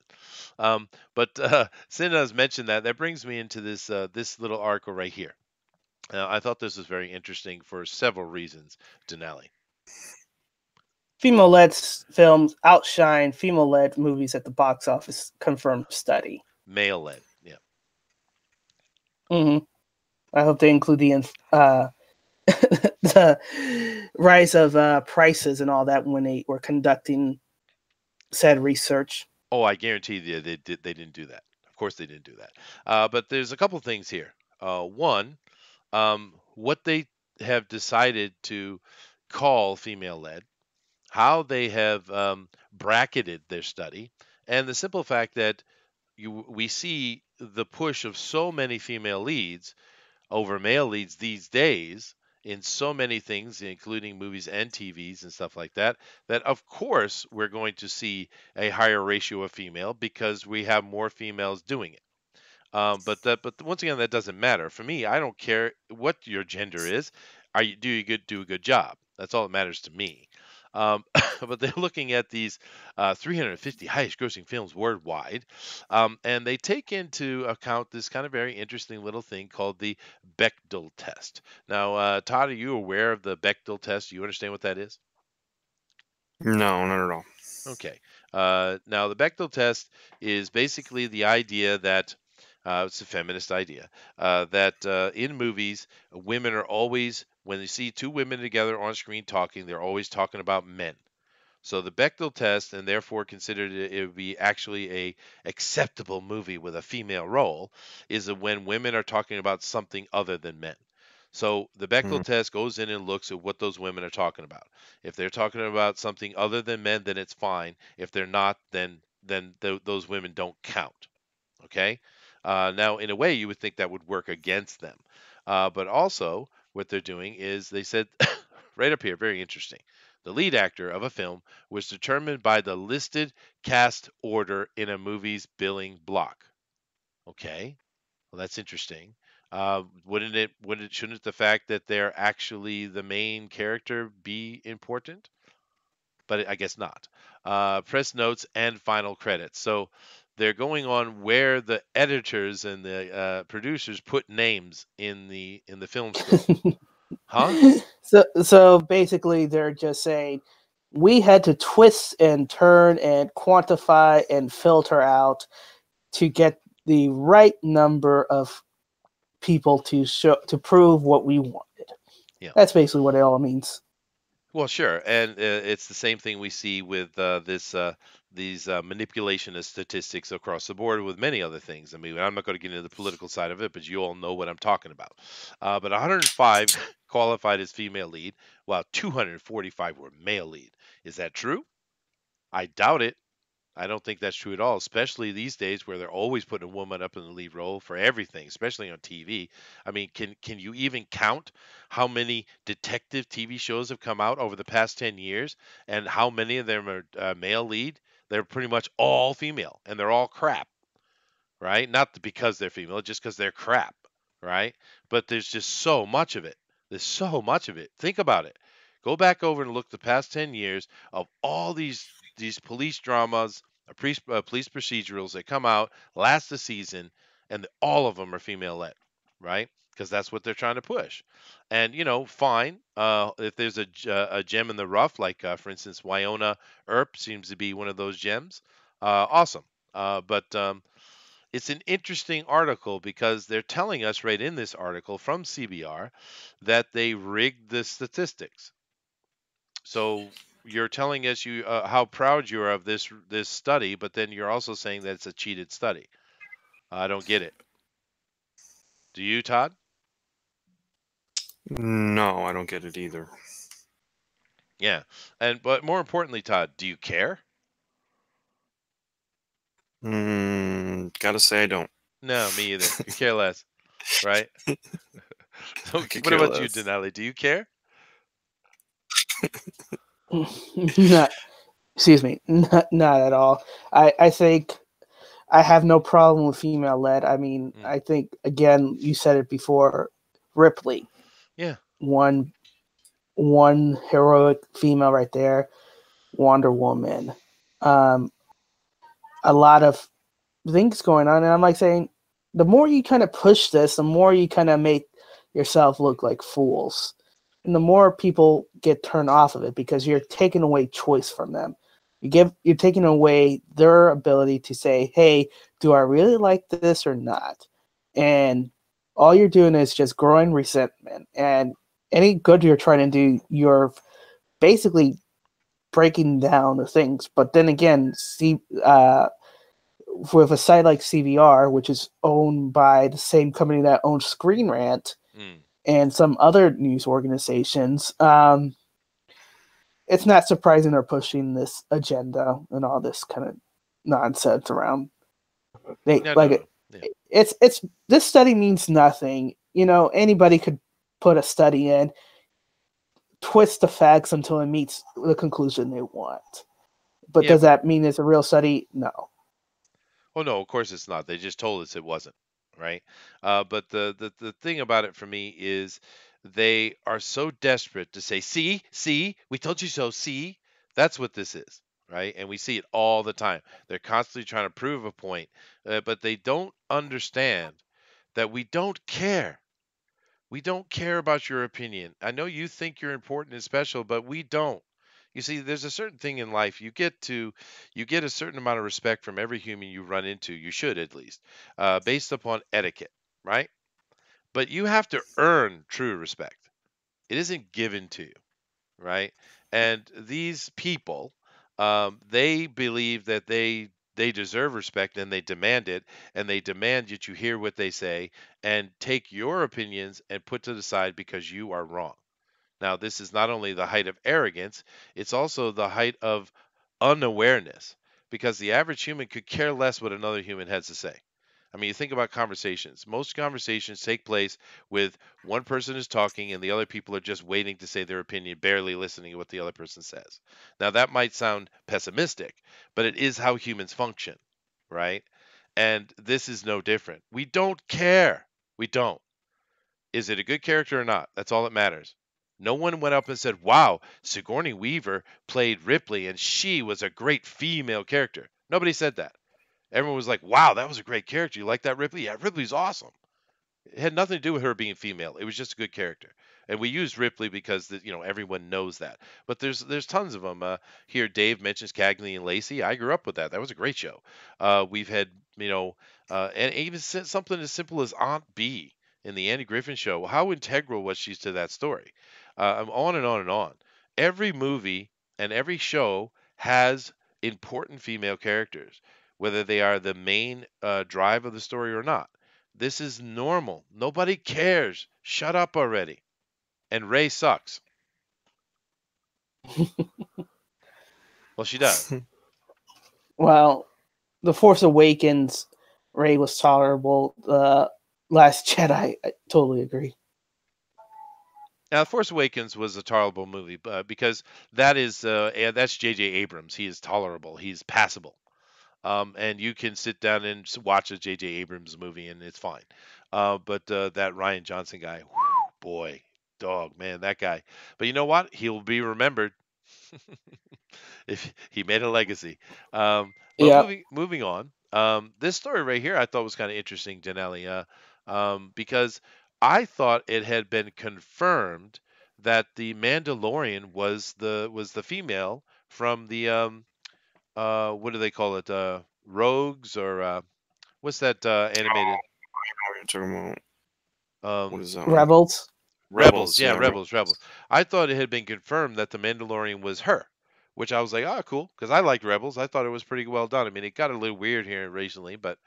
Speaker 1: But Cinna's mentioned that. That brings me into this little article right here. I thought this was very interesting for several reasons, Denali.
Speaker 3: Female-led films outshine female-led movies at the box office, confirmed study.
Speaker 1: Male-led, yeah.
Speaker 3: Mm-hmm. I hope they include the rise of prices and all that when they were conducting said research.
Speaker 1: Oh, I guarantee you they didn't do that. Of course they didn't do that. But there's a couple things here. One, what they have decided to call female-led, how they have bracketed their study, and the simple fact that we see the push of so many female leads over male leads these days in so many things, including movies and TVs and stuff like that, that of course we're going to see a higher ratio of female because we have more females doing it. But once again, that doesn't matter for me. I don't care what your gender is. Do a good job? That's all that matters to me. But they're looking at these 350 highest grossing films worldwide, and they take into account this kind of very interesting little thing called the Bechdel test. Now, Todd, are you aware of the Bechdel test? Do you understand what that is?
Speaker 2: No, not at all.
Speaker 1: Okay. Now, the Bechdel test is basically the idea that it's a feminist idea that in movies, women are always, when you see two women together on screen talking, they're always talking about men. So the Bechdel test, and therefore considered it would be actually a acceptable movie with a female role, is when women are talking about something other than men. So the Bechdel test goes in and looks at what those women are talking about. If they're talking about something other than men, then it's fine. If they're not, then those women don't count. Okay. Now, in a way, you would think that would work against them, but also what they're doing is they said right up here, very interesting. The lead actor of a film was determined by the listed cast order in a movie's billing block. Okay, well that's interesting. Shouldn't the fact that they're actually the main character be important? But I guess not. Press notes and final credits. So they're going on where the editors and the producers put names in the film script. Huh?
Speaker 3: So basically, they're just saying we had to twist and turn and quantify and filter out to get the right number of people to prove what we wanted.
Speaker 1: Yeah.
Speaker 3: That's basically what it all means.
Speaker 1: Well, sure, and it's the same thing we see with these manipulation of statistics across the board with many other things. I mean, I'm not going to get into the political side of it, but you all know what I'm talking about. But 105 qualified as female lead, while 245 were male lead. Is that true? I doubt it. I don't think that's true at all, especially these days where they're always putting a woman up in the lead role for everything, especially on TV. I mean, can you even count how many detective TV shows have come out over the past 10 years and how many of them are male lead? They're pretty much all female and they're all crap, right? Not because they're female, just because they're crap, right? But there's just so much of it. There's so much of it. Think about it. Go back over and look the past 10 years of all these police dramas, police procedurals that come out last the season, and all of them are female led, right? Because that's what they're trying to push. And fine. If there's a gem in the rough, like for instance, Wyona Earp seems to be one of those gems. Awesome. But it's an interesting article because they're telling us right in this article from CBR that they rigged the statistics. So you're telling us how proud you are of this study, but then you're also saying that it's a cheated study. I don't get it. Do you, Todd?
Speaker 2: No, I don't get it either.
Speaker 1: Yeah, but more importantly, Todd, do you care?
Speaker 2: Gotta say I don't.
Speaker 1: No, me either. You care less, right?
Speaker 2: I could
Speaker 1: What
Speaker 2: care
Speaker 1: about you,
Speaker 2: less.
Speaker 1: Denali? Do you care?
Speaker 3: Not, excuse me, not at all. I think I have no problem with female led. I mean, I think again, you said it before, Ripley.
Speaker 1: Yeah.
Speaker 3: One heroic female right there, Wonder Woman. A lot of things going on, and I'm like saying, the more you kind of push this, the more you kind of make yourself look like fools, and the more people get turned off of it because you're taking away choice from them. You're taking away their ability to say, "Hey, do I really like this or not?" And all you're doing is just growing resentment. And any good you're trying to do, you're basically breaking down the things. But then again, with a site like CBR, which is owned by the same company that owns Screen Rant and some other news organizations, it's not surprising they're pushing this agenda and all this kind of nonsense around. It's this study means nothing. Anybody could put a study in, twist the facts until it meets the conclusion they want. But does that mean it's a real study? No.
Speaker 1: Oh no, of course it's not. They just told us it wasn't, right? But the thing about it for me is they are so desperate to say, see, we told you so, see. That's what this is, right? And we see it all the time. They're constantly trying to prove a point, but they don't understand that we don't care. We don't care about your opinion. I know you think you're important and special, but we don't. You see, there's a certain thing in life you get a certain amount of respect from every human you run into. You should at least, based upon etiquette, right? But you have to earn true respect. It isn't given to you, right? And these people, they believe that they deserve respect and they demand it, and they demand that you hear what they say and take your opinions and put to the side because you are wrong. Now, this is not only the height of arrogance, it's also the height of unawareness because the average human could care less what another human has to say. I mean, you think about conversations. Most conversations take place with one person is talking and the other people are just waiting to say their opinion, barely listening to what the other person says. Now, that might sound pessimistic, but it is how humans function, right? And this is no different. We don't care. We don't. Is it a good character or not? That's all that matters. No one went up and said, wow, Sigourney Weaver played Ripley and she was a great female character. Nobody said that. Everyone was like, wow, that was a great character. You like that, Ripley? Yeah, Ripley's awesome. It had nothing to do with her being female. It was just a good character. And we use Ripley because everyone knows that. But there's tons of them. Here, Dave mentions Cagney and Lacey. I grew up with that. That was a great show. We've had and even something as simple as Aunt Bee in the Andy Griffin Show. How integral was she to that story? On and on and on. every movie and every show has important female characters, whether they are the main drive of the story or not. This is normal. Nobody cares. Shut up already. And Ray sucks. Well, she does.
Speaker 3: Well, The Force Awakens, Rey was tolerable. Last Jedi, I totally agree.
Speaker 1: Now, Force Awakens was a tolerable movie because that's J.J. Abrams. He is tolerable. He's passable. And you can sit down and watch a J.J. Abrams movie and it's fine. But that Ryan Johnson guy, whew, boy, dog, man, that guy. But you know what? He'll be remembered if he made a legacy. But
Speaker 3: Yeah.
Speaker 1: moving on. This story right here, I thought was kind of interesting, Janelli, because I thought it had been confirmed that the Mandalorian was the female from the what do they call it? Rogues or what's that animated?
Speaker 2: What you're talking about? What
Speaker 1: Um,
Speaker 2: is that one?
Speaker 3: Rebels.
Speaker 1: Rebels. Yeah,
Speaker 2: Yeah,
Speaker 1: Rebels. I thought it had been confirmed that the Mandalorian was her, which I was like, oh, cool, because I liked Rebels. I thought it was pretty well done. I mean, it got a little weird here recently, but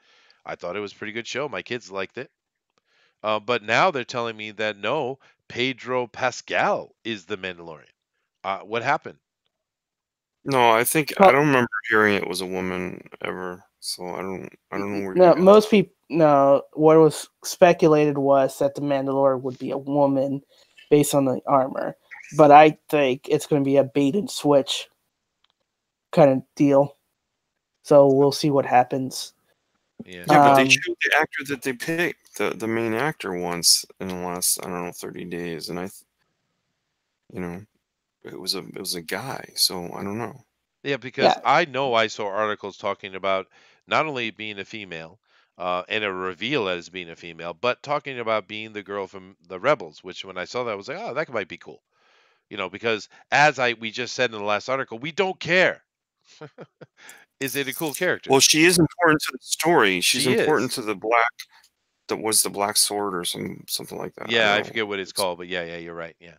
Speaker 1: I thought it was a pretty good show. My kids liked it. But now they're telling me that no, Pedro Pascal is the Mandalorian. What happened?
Speaker 2: No, I think I
Speaker 3: Well,
Speaker 2: don't remember hearing it was a woman ever. So I don't know where you
Speaker 3: no,
Speaker 2: got
Speaker 3: most people. No, what was speculated was that the Mandalorian would be a woman based on the armor, but I think it's going to be a bait and switch kind of deal. So we'll see what happens.
Speaker 1: Yeah.
Speaker 2: Yeah, but they
Speaker 3: Um,
Speaker 2: showed the actor that they picked, the main actor once in the last, I don't know, 30 days, and you know, it was a guy, so I don't know.
Speaker 1: Yeah, because
Speaker 3: yeah,
Speaker 1: I know I saw articles talking about not only being a female and a reveal as being a female, but talking about being the girl from the Rebels, which when I saw that, I was like, oh, that might be cool. Because as we just said in the last article, we don't care. Is it a cool character?
Speaker 2: Well, she is important to the story. She's
Speaker 1: She
Speaker 2: important
Speaker 1: is.
Speaker 2: to the black, that was the Black Sword or something like that. I
Speaker 1: Yeah,
Speaker 2: don't
Speaker 1: I
Speaker 2: know.
Speaker 1: forget what it's called, but yeah, you're right. Yeah.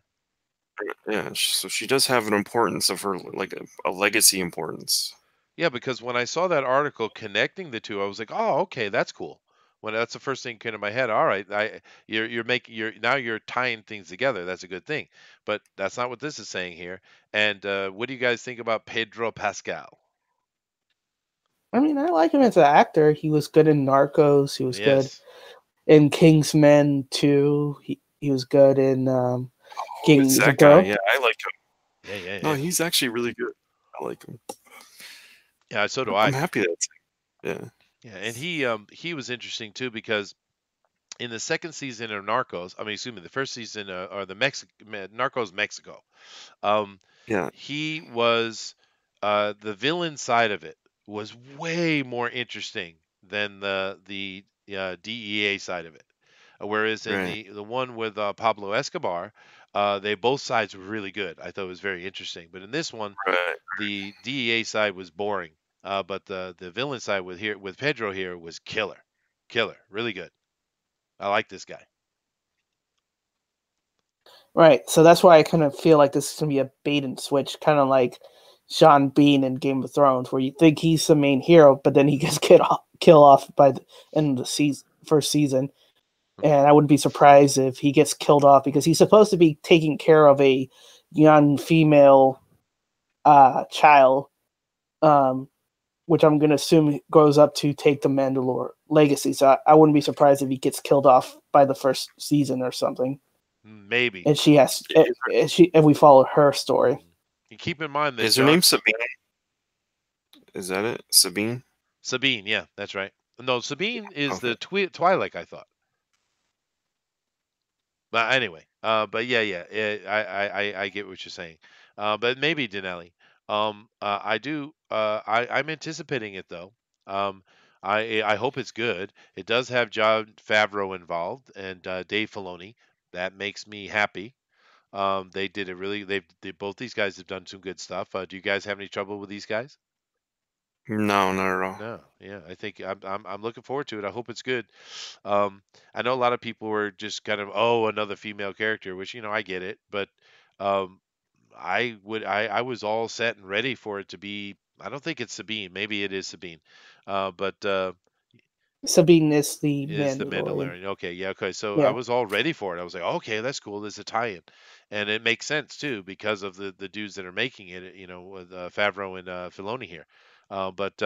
Speaker 2: Yeah, so she does have an importance of her, like a legacy importance.
Speaker 1: Yeah, because when I saw that article connecting the two, I was like, "Oh, okay, that's cool." When that's the first thing that came to my head. All right, you're tying things together. That's a good thing. But that's not what this is saying here. And what do you guys think about Pedro Pascal?
Speaker 3: I mean, I like him as an actor. He was good in Narcos. He was good
Speaker 1: Yes.
Speaker 3: in Kingsman 2. He was good in King
Speaker 2: It's that guy.
Speaker 3: Ghidorah.
Speaker 2: Yeah, I like him.
Speaker 1: Yeah, yeah,
Speaker 2: No,
Speaker 1: yeah.
Speaker 2: he's actually really good. I like him.
Speaker 1: Yeah, so do
Speaker 2: I'm
Speaker 1: I.
Speaker 2: happy that's yeah.
Speaker 1: Yeah, and he was interesting too because in the second season of Narcos, I mean, excuse me, the first season or the Narcos Mexico, um,
Speaker 2: Yeah.
Speaker 1: he was the villain side of it was way more interesting than the DEA side of it. Whereas in
Speaker 2: Right.
Speaker 1: the one with Pablo Escobar, they both sides were really good. I thought it was very interesting. But in this one,
Speaker 2: Right.
Speaker 1: the DEA side was boring. But the villain side with Pedro here was killer, really good. I like this guy.
Speaker 3: Right. So that's why I kind of feel like this is going to be a bait and switch, kind of like Sean Bean in Game of Thrones, where you think he's the main hero, but then he gets killed off by the end of the first season. And I wouldn't be surprised if he gets killed off because he's supposed to be taking care of a young female child, which I'm going to assume grows up to take the Mandalore legacy. So I wouldn't be surprised if he gets killed off by the first season or something.
Speaker 1: Maybe.
Speaker 3: And she has, if we follow her story.
Speaker 1: You keep in mind that
Speaker 2: Is her name Sabine? Is that it? Sabine?
Speaker 1: Sabine, yeah, that's right. No, Sabine is
Speaker 2: Okay.
Speaker 1: the Twi'lek, I thought. But anyway, but yeah, I get what you're saying. But maybe Denelli. I'm anticipating it though. Um, I hope it's good. It does have Jon Favreau involved and Dave Filoni. That makes me happy. They did it really. Both these guys have done some good stuff. Do you guys have any trouble with these guys?
Speaker 2: No, not at all.
Speaker 1: No, yeah, I think I'm looking forward to it. I hope it's good. I know a lot of people were just kind of, oh, another female character, which I get it, but um, I was all set and ready for it to be. I don't think it's Sabine. Maybe it is Sabine, but
Speaker 3: Sabine is the
Speaker 1: is the
Speaker 3: Mandalorian.
Speaker 1: Mandalorian. Okay, yeah, okay. So I
Speaker 3: Yeah.
Speaker 1: was all ready for it. I was like, okay, that's cool. There's a tie-in, and it makes sense too because of the dudes that are making it. With Favreau and Filoni here. But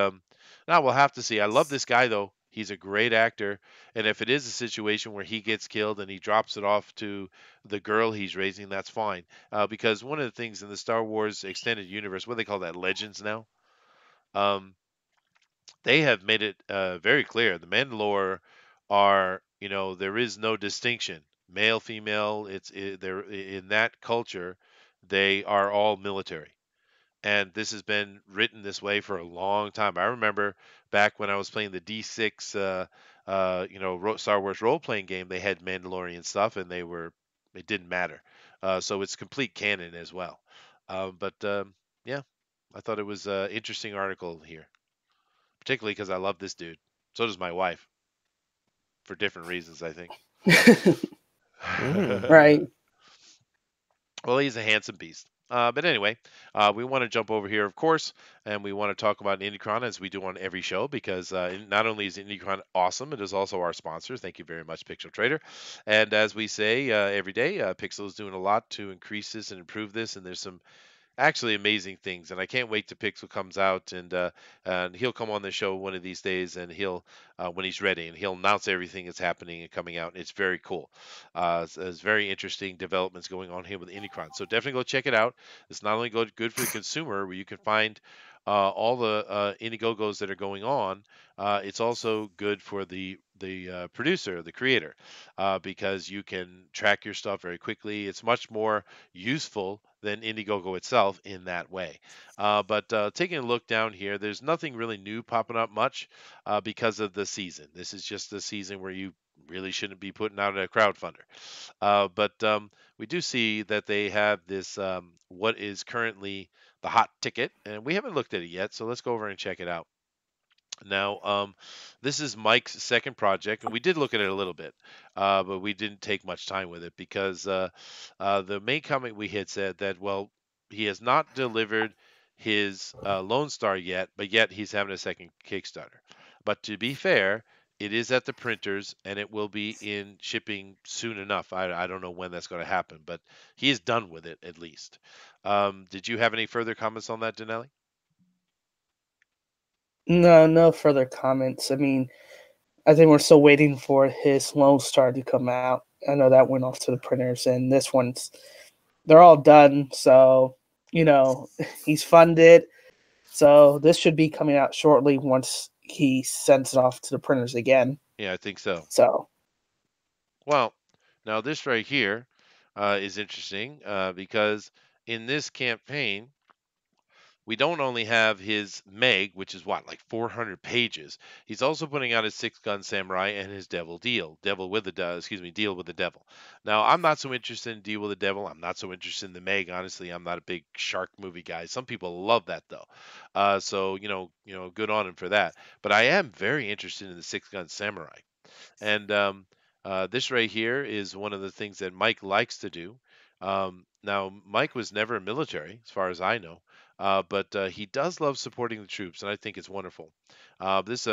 Speaker 1: now we'll have to see. I love this guy though. He's a great actor, and if it is a situation where he gets killed and he drops it off to the girl he's raising, that's fine. Because one of the things in the Star Wars extended universe, what do they call that, Legends now? Um, they have made it very clear. The Mandalore are, there is no distinction, male, female. They're in that culture. They are all military, and this has been written this way for a long time. I remember back when I was playing the D6, Star Wars role playing game. They had Mandalorian stuff, and it didn't matter. So it's complete canon as well. But yeah, I thought it was an interesting article here, particularly because I love this dude. So does my wife, for different reasons, I think.
Speaker 3: Right.
Speaker 1: Well, he's a handsome beast. But anyway, we want to jump over here, of course, and we want to talk about IndieCron as we do on every show because not only is IndieCron awesome, it is also our sponsor. Thank you very much, Pixel Trader. And as we say every day, Pixel is doing a lot to increase this and improve this, and there's some actually amazing things, and I can't wait till Pixel comes out, and he'll come on the show one of these days, and he'll when he's ready, and he'll announce everything that's happening and coming out. It's very cool. It's very interesting developments going on here with IndieCron. So definitely go check it out. It's not only good for the consumer, where you can find all the Indiegogos that are going on. It's also good for the producer, the creator, because you can track your stuff very quickly. It's much more useful than Indiegogo itself in that way. But taking a look down here, there's nothing really new popping up much because of the season. This is just the season where you really shouldn't be putting out a crowdfunder. But we do see that they have this what is currently the hot ticket, and we haven't looked at it yet, so let's go over and check it out. Now, this is Mike's second project, and we did look at it a little bit, but we didn't take much time with it because the main comment we had said that, well, he has not delivered his Lone Star yet, but yet he's having a second Kickstarter. But to be fair, it is at the printers and it will be in shipping soon enough. I don't know when that's going to happen, but he is done with it at least. Did you have any further comments on that, Denelli?
Speaker 3: No, no further comments. I mean, I think we're still waiting for his Lone Star to come out. I know that went off to the printers, and they're all done. So, he's funded. So this should be coming out shortly once he sends it off to the printers again.
Speaker 1: Yeah, I think so.
Speaker 3: So,
Speaker 1: Well, now this right here is interesting because in this campaign, we don't only have his Meg, which is what, like 400 pages. He's also putting out his Six Gun Samurai and his Devil Deal, Deal with the Devil. Now, I'm not so interested in Deal with the Devil. I'm not so interested in the Meg. Honestly, I'm not a big shark movie guy. Some people love that though, so good on him for that. But I am very interested in the Six Gun Samurai. And this right here is one of the things that Mike likes to do. Now, Mike was never military, as far as I know, but he does love supporting the troops, and I think it's wonderful. This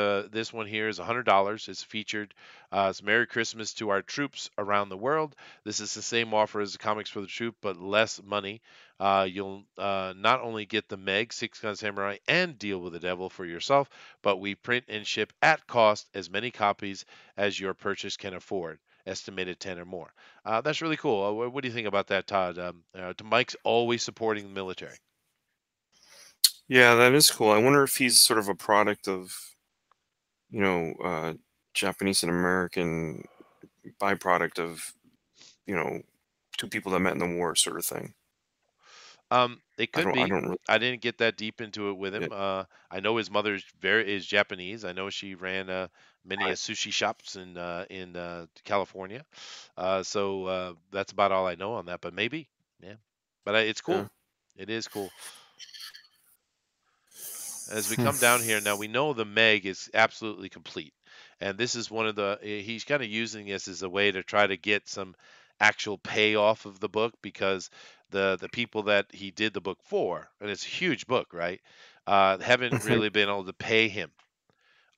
Speaker 1: one here is $100. It's featured. It's Merry Christmas to our troops around the world. This is the same offer as the Comics for the Troop, but less money. You'll not only get the Meg, Six Gun Samurai, and Deal with the Devil for yourself, but we print and ship at cost as many copies as your purchase can afford. Estimated 10 or more. That's really cool. What do you think about that, Todd? Mike's always supporting the military.
Speaker 2: Yeah, that is cool. I wonder if he's sort of a product of, Japanese and American byproduct of, two people that met in the war sort of thing.
Speaker 1: It could be.
Speaker 2: I don't really,
Speaker 1: I didn't get that deep into it with him.
Speaker 2: yeah.
Speaker 1: I know his mother is Japanese. I know she ran many sushi shops in California. So that's about all I know on that. But maybe, yeah. But it's cool.
Speaker 2: Yeah.
Speaker 1: It is cool. As we come down here now, we know the Meg is absolutely complete, and this is one of he's kind of using this as a way to try to get some actual payoff of the book because the people that he did the book for, and it's a huge book, right? Haven't
Speaker 2: Mhm.
Speaker 1: really been able to pay him.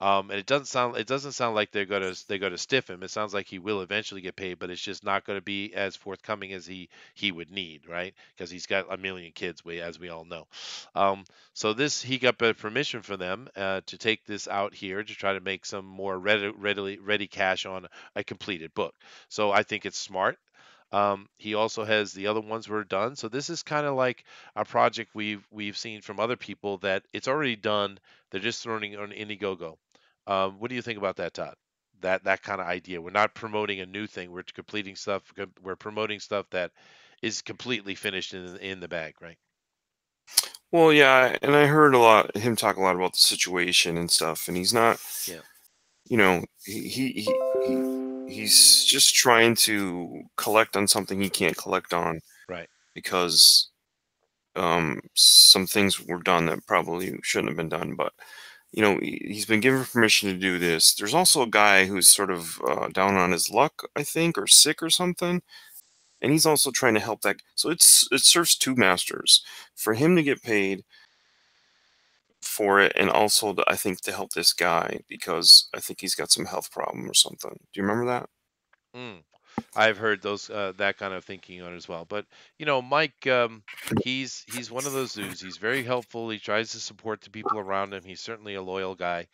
Speaker 1: And it doesn't sound like they're gonna stiff him. It sounds like he will eventually get paid, but it's just not going to be as forthcoming as he would need, right? Because he's got a million kids, as we all know. So this he got permission from them to take this out here to try to make some more ready cash on a completed book. So I think it's smart. He also has the other ones were done. So this is kind of like a project we've seen from other people that it's already done. They're just throwing it on Indiegogo. What do you think about that, Todd? That kind of idea. We're not promoting a new thing. We're completing stuff. We're promoting stuff that is completely finished in the bag, right?
Speaker 2: Well, yeah, and I heard him talk a lot about the situation and stuff, and he's not,
Speaker 1: Yeah.
Speaker 2: he's just trying to collect on something he can't collect on
Speaker 1: Right.
Speaker 2: because some things were done that probably shouldn't have been done. But he's been given permission to do this. There's also a guy who's sort of down on his luck, I think, or sick or something, and he's also trying to help that. So it serves two masters for him to get paid for it, and also I think to help this guy because I think he's got some health problem or something. Do you remember that?
Speaker 1: Mm. I've heard those that kind of thinking on as well. But Mike, he's one of those dudes. He's very helpful. He tries to support the people around him. He's certainly a loyal guy,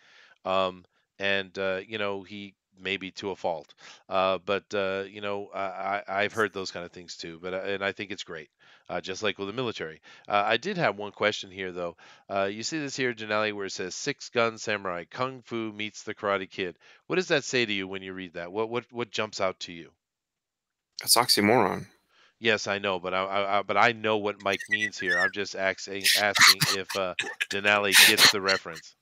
Speaker 1: um, and he maybe to a fault. But I've heard those kind of things too. But and I think it's great. Just like with the military. I did have one question here though. You see this here, Janelle, where it says Six Gun Samurai Kung Fu meets the Karate Kid. What does that say to you when you read that? What jumps out to you?
Speaker 2: That's oxymoron.
Speaker 1: Yes, I know, but I know what Mike means here. I'm just asking if Denali gets the reference.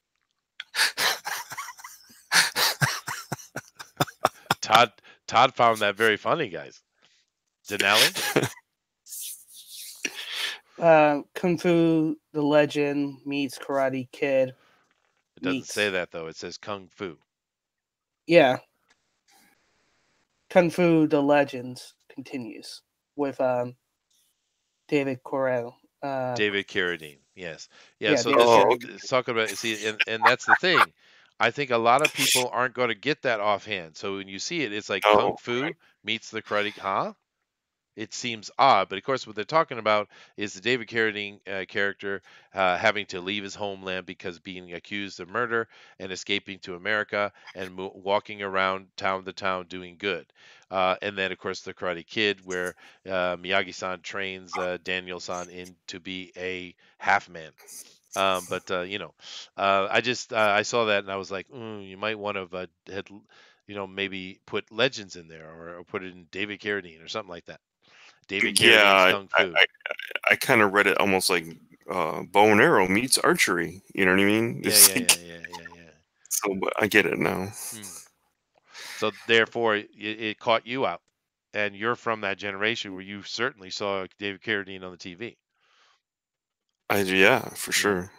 Speaker 1: Todd Todd found that very funny, guys. Denali?
Speaker 3: Kung Fu the Legend meets Karate Kid.
Speaker 1: It doesn't say that though. It says Kung Fu.
Speaker 3: Yeah. Kung Fu the Legends continues with David Correll.
Speaker 1: David Carradine. Yes. Yeah,
Speaker 3: Yeah,
Speaker 1: so
Speaker 3: David
Speaker 1: it's talking about and that's the thing. I think a lot of people aren't going to get that offhand. So when you see it, it's like Kung Fu meets the Karate, huh? It seems odd, but of course, what they're talking about is the David Carradine character having to leave his homeland because being accused of murder and escaping to America and walking around town to town doing good. And then, of course, the Karate Kid, where Miyagi-san trains Daniel-san in to be a half man. But I saw that and I was like, you might want to had maybe put Legends in there or put it in David Carradine or something like that. David Carradine's
Speaker 2: Yeah,
Speaker 1: Kung Fu.
Speaker 2: I kind of read it almost like bow and arrow meets archery. You know what I mean?
Speaker 1: Yeah.
Speaker 2: So I get it now.
Speaker 1: So therefore, it caught you out, and you're from that generation where you certainly saw David Carradine on the TV.
Speaker 2: Yeah, for sure.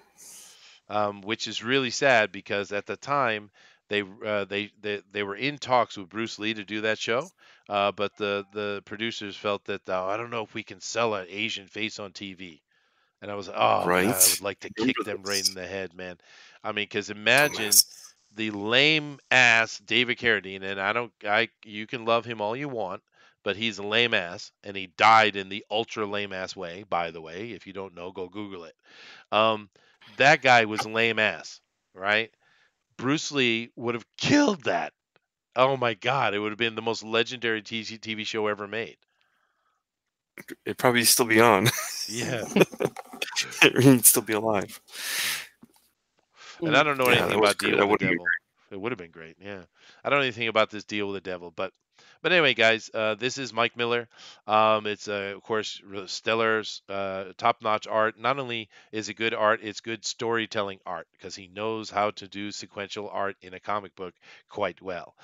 Speaker 1: Which is really sad because at the time they were in talks with Bruce Lee to do that show, but the producers felt that I don't know if we can sell an Asian face on TV. And I was like, oh
Speaker 2: Right.
Speaker 1: God, I would like to kick them right in the head, man. I mean, because imagine the lame ass David Carradine, and you can love him all you want, but he's a lame ass, and he died in the ultra lame ass way. By the way, if you don't know, go Google it. That guy was lame ass, right? Bruce Lee would have killed that. Oh my God, it would have been the most legendary TV show ever made.
Speaker 2: It'd probably still be on.
Speaker 1: Yeah.
Speaker 2: He'd still be alive.
Speaker 1: And I don't know anything about Deal with the Devil.
Speaker 2: It
Speaker 1: would have been great. Yeah. I don't know anything about this Deal with the Devil, but anyway, guys, this is Mike Miller. It's of course stellar, top-notch art. Not only is it good art, it's good storytelling art because he knows how to do sequential art in a comic book quite well.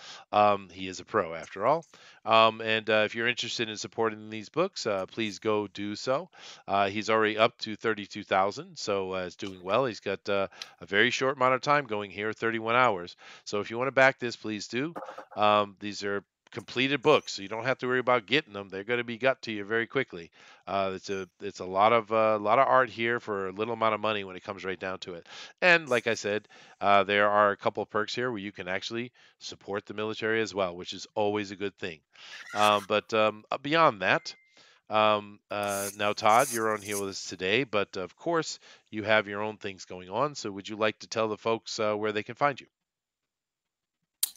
Speaker 1: He is a pro after all. And if you're interested in supporting these books, please go do so. He's already up to 32,000, so it's doing well. He's got a very short amount of time going here, 31 hours. So if you want to back this, please do. These are completed books, so you don't have to worry about getting them. They're going to be got to you very quickly. It's a lot of art here for a little amount of money when it comes right down to it. And like I said, there are a couple of perks here where you can actually support the military as well, which is always a good thing. But beyond that, now Todd, you're on here with us today, but of course you have your own things going on. So would you like to tell the folks where they can find you?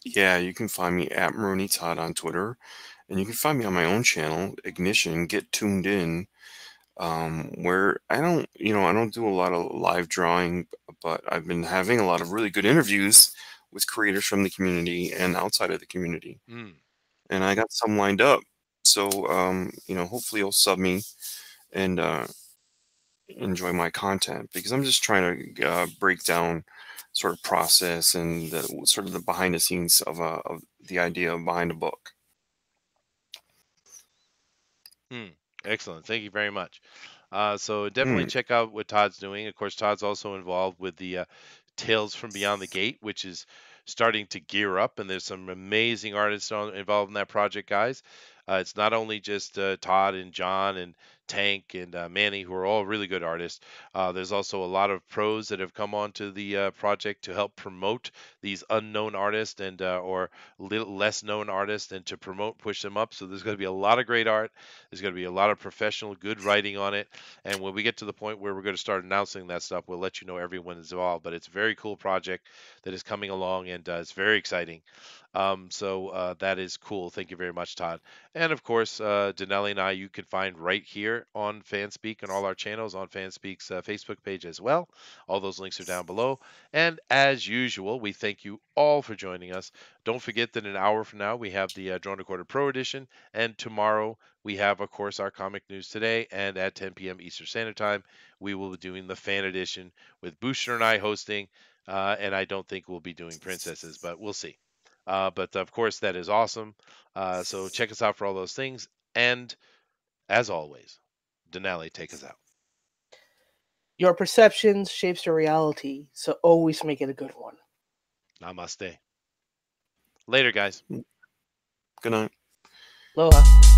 Speaker 2: Yeah, you can find me at Maroney Todd on Twitter, and you can find me on my own channel, Ignition. Get tuned in, where I don't do a lot of live drawing, but I've been having a lot of really good interviews with creators from the community and outside of the community, and I got some lined up. So hopefully you'll sub me and enjoy my content, because I'm just trying to break down sort of process and sort of the behind the scenes of the idea behind a book.
Speaker 1: Excellent. Thank you very much. So definitely check out what Todd's doing. Of course, Todd's also involved with the Tales from Beyond the Gate, which is starting to gear up, and there's some amazing artists involved in that project, guys. It's not only just Todd and John and Tank and Manny, who are all really good artists. There's also a lot of pros that have come onto the project to help promote these unknown artists and or little less known artists, and to push them up. So there's going to be a lot of great art. There's going to be a lot of professional, good writing on it. And when we get to the point where we're going to start announcing that stuff, we'll let you know everyone is involved. But it's a very cool project that is coming along, and it's very exciting. So that is cool. Thank you very much, Todd. And of course, Denali and I, you can find right here on Fanspeak and all our channels on Fanspeak's Facebook page as well. All those links are down below. And as usual, we thank you all for joining us. Don't forget that an hour from now, we have the Drone Recorder Pro Edition. And tomorrow, we have, of course, our Comic News Today. And at 10 p.m. Eastern Standard Time, we will be doing the Fan Edition with Booster and I hosting. And I don't think we'll be doing Princesses, but we'll see. But of course, that is awesome. So check us out for all those things. And as always, Denali, take us out.
Speaker 3: Your perceptions shapes your reality, so always make it a good one.
Speaker 1: Namaste. Later, guys.
Speaker 2: Good night.
Speaker 3: Aloha.